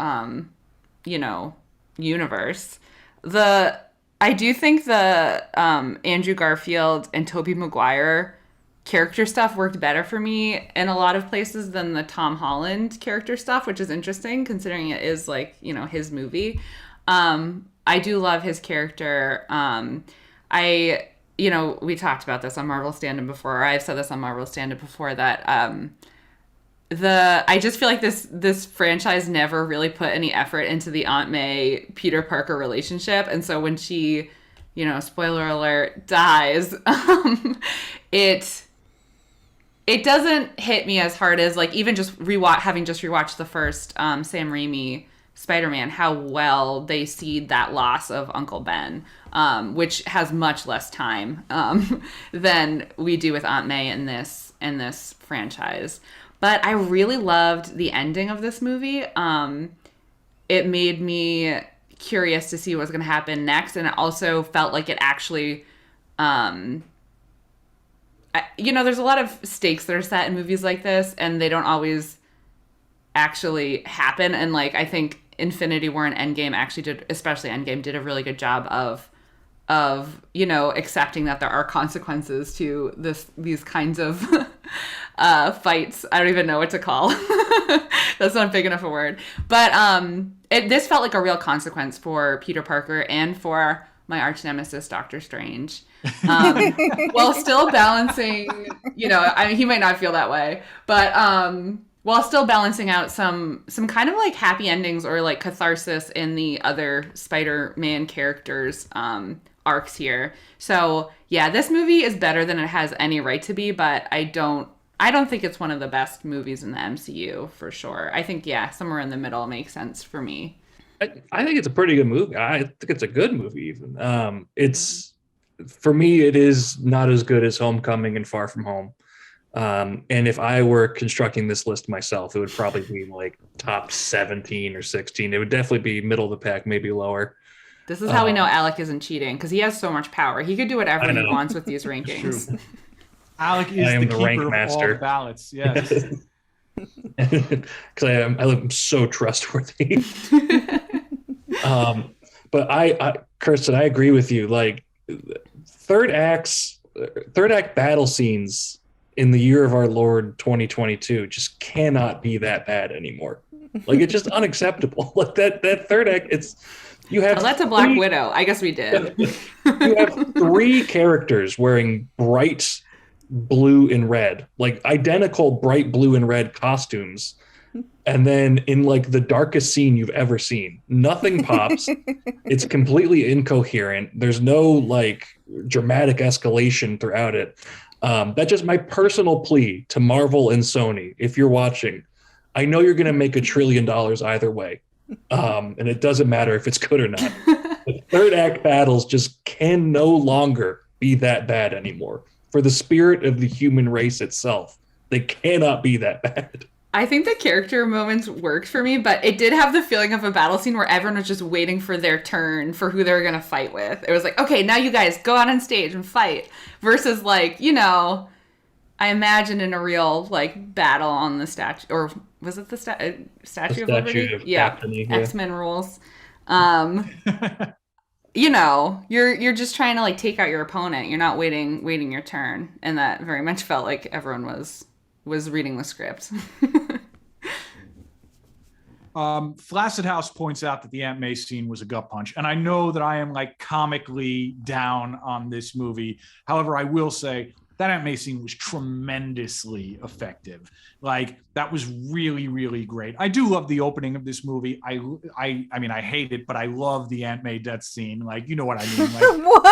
universe. I do think the Andrew Garfield and Tobey Maguire character stuff worked better for me in a lot of places than the Tom Holland character stuff, which is interesting considering it is his movie. I do love his character. We talked about this on Marvel Standom before, or I've said this on Marvel Standom before, that I just feel like this franchise never really put any effort into the Aunt May Peter Parker relationship, and so when she, spoiler alert, dies, it doesn't hit me as hard as like even just having rewatched the first Sam Raimi Spider-Man, how well they seed that loss of Uncle Ben, which has much less time than we do with Aunt May in this franchise. But I really loved the ending of this movie. It made me curious to see what was going to happen next, and it also felt like it actually, there's a lot of stakes that are set in movies like this, and they don't always actually happen. And like I think Infinity War and Endgame especially Endgame, did a really good job of accepting that there are consequences to these kinds of fights. I don't even know what to call. That's not big enough a word. But this felt like a real consequence for Peter Parker and for my arch nemesis, Doctor Strange. While still balancing, I mean, he might not feel that way, but while still balancing out some kind of like happy endings or like catharsis in the other Spider-Man characters' arcs here. So yeah, this movie is better than it has any right to be, but I don't think it's one of the best movies in the MCU for sure. I think, yeah, somewhere in the middle makes sense for me. I think it's a pretty good movie. I think it's a good movie even. It's, for me, it is not as good as Homecoming and Far From Home. And if I were constructing this list myself, it would probably be like top 17 or 16. It would definitely be middle of the pack, maybe lower. This is how we know Alec isn't cheating, because he has so much power. He could do whatever he wants with these rankings. Alec is the keeper of all the ballots. Yes. Because I'm so trustworthy. But Kirsten, I agree with you. Like third act battle scenes in the year of our Lord 2022 just cannot be that bad anymore. Like it's just unacceptable. Like that third act, you have that's a Black Widow. I guess we did. You have 3 characters wearing bright blue and red, like identical bright blue and red costumes. And then in like the darkest scene you've ever seen, nothing pops. It's completely incoherent. There's no like dramatic escalation throughout it. That's just my personal plea to Marvel and Sony. If you're watching, I know you're going to make $1 trillion either way. And it doesn't matter if it's good or not. The third act battles just can no longer be that bad anymore. For the spirit of the human race itself, they cannot be that bad. I think the character moments worked for me, but it did have the feeling of a battle scene where everyone was just waiting for their turn for who they were going to fight with. It was like, okay, now you guys go out on stage and fight. Versus like, I imagine in a real like battle on the statue, or was it the Statue of Liberty? Yeah, X-Men rules. You're just trying to like take out your opponent. You're not waiting your turn, and that very much felt like everyone was reading the script. Flaccid House points out that the Aunt May scene was a gut punch, and I know that I am like comically down on this movie. However, I will say that Aunt May scene was tremendously effective. Like that was really, really great. I do love the opening of this movie. I mean, I hate it, but I love the Aunt May death scene. Like, you know what I mean? Like, what?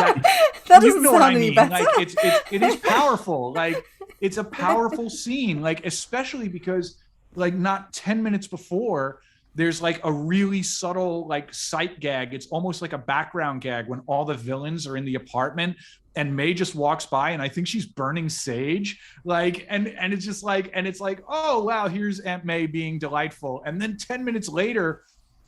That doesn't sound any better. Like, it is powerful. Like, it's a powerful scene. Like, especially because, like, not 10 minutes before, there's like a really subtle like sight gag. It's almost like a background gag when all the villains are in the apartment and May just walks by and I think she's burning sage. Like, and it's just like, and it's like, oh wow, here's Aunt May being delightful. And then 10 minutes later,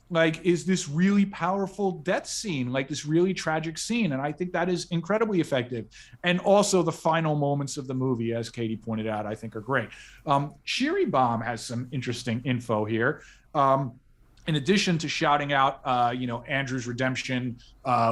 like, is this really powerful death scene, like this really tragic scene. And I think that is incredibly effective. And also the final moments of the movie, as Katie pointed out, I think are great. Cheery Bomb has some interesting info here. In addition to shouting out, Andrew's redemption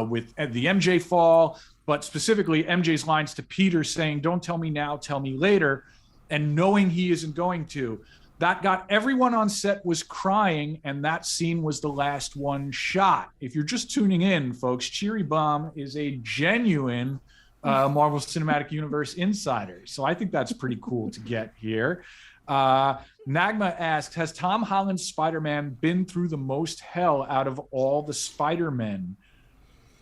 with the MJ fall, but specifically MJ's lines to Peter saying, "Don't tell me now, tell me later," and knowing he isn't going to, that got everyone on set was crying, and that scene was the last one shot. If you're just tuning in, folks, Cheery Bomb is a genuine Marvel Cinematic Universe insider. So I think that's pretty cool to get here. Nagma asks, has Tom Holland's Spider-Man been through the most hell out of all the Spider-Men?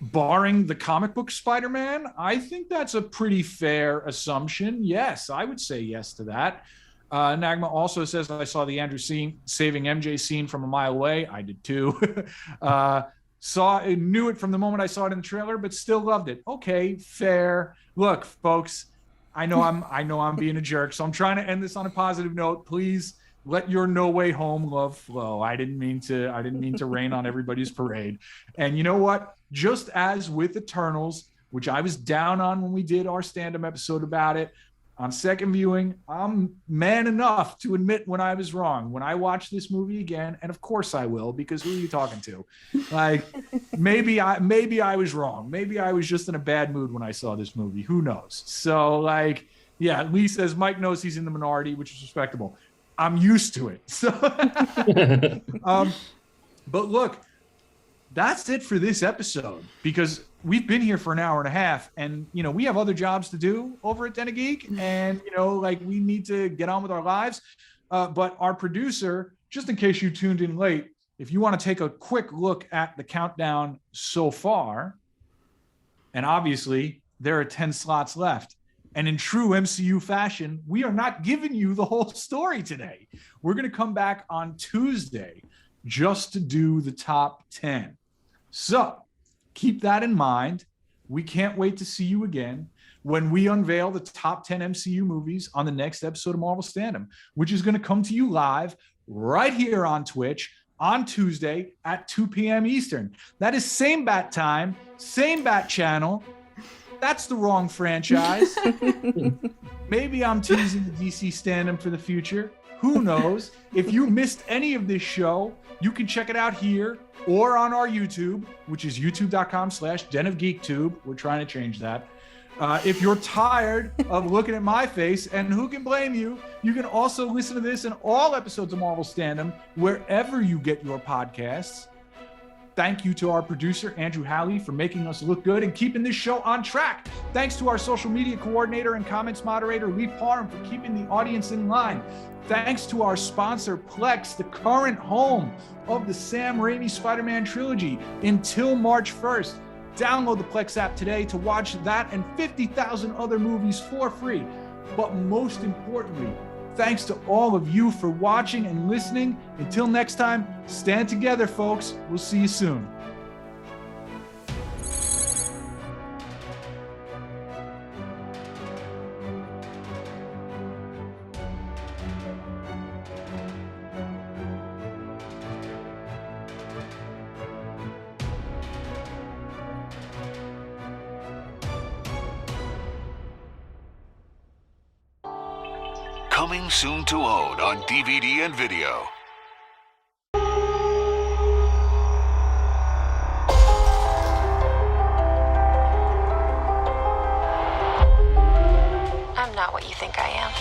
Barring the comic book Spider-Man, I think that's a pretty fair assumption. Yes, I would say yes to that. Nagma also says, I saw the Andrew saving MJ scene from a mile away. I did too. Knew it from the moment I saw it in the trailer, but still loved it. Okay, fair. Look, folks, I know I'm being a jerk, so I'm trying to end this on a positive note. Please let your No Way Home love flow. I didn't mean to rain on everybody's parade. And you know what? Just as with Eternals, which I was down on when we did our Standom episode about it, on second viewing, I'm man enough to admit when I was wrong. When I watch this movie again, and of course I will, because who are you talking to? Like, maybe I was wrong. Maybe I was just in a bad mood when I saw this movie. Who knows? So, like, Yeah, Lee says Mike knows he's in the minority, which is respectable. I'm used to it. So, but look, that's it for this episode, because we've been here for an hour and a half, and we have other jobs to do over at Den of Geek, and we need to get on with our lives. But our producer, just in case you tuned in late, if you want to take a quick look at the countdown so far, and obviously there are 10 slots left. And in true MCU fashion, we are not giving you the whole story today. We're going to come back on Tuesday just to do the top 10. So keep that in mind. We can't wait to see you again when we unveil the top 10 MCU movies on the next episode of Marvel Standom, which is going to come to you live right here on Twitch on Tuesday at 2 p.m. Eastern. That is same bat time, same bat channel. That's the wrong franchise. Maybe I'm teasing the DC Standom for the future. Who knows? If you missed any of this show, you can check it out here or on our YouTube, which is youtube.com/denofgeektube. We're trying to change that. If you're tired of looking at my face, and who can blame you, you can also listen to this in all episodes of Marvel Standom, wherever you get your podcasts. Thank you to our producer, Andrew Halley, for making us look good and keeping this show on track. Thanks to our social media coordinator and comments moderator, Lee Parham, for keeping the audience in line. Thanks to our sponsor, Plex, the current home of the Sam Raimi Spider-Man trilogy until March 1st. Download the Plex app today to watch that and 50,000 other movies for free. But most importantly, thanks to all of you for watching and listening. Until next time, stand together, folks. We'll see you soon. Coming soon to own on DVD and video. I'm not what you think I am.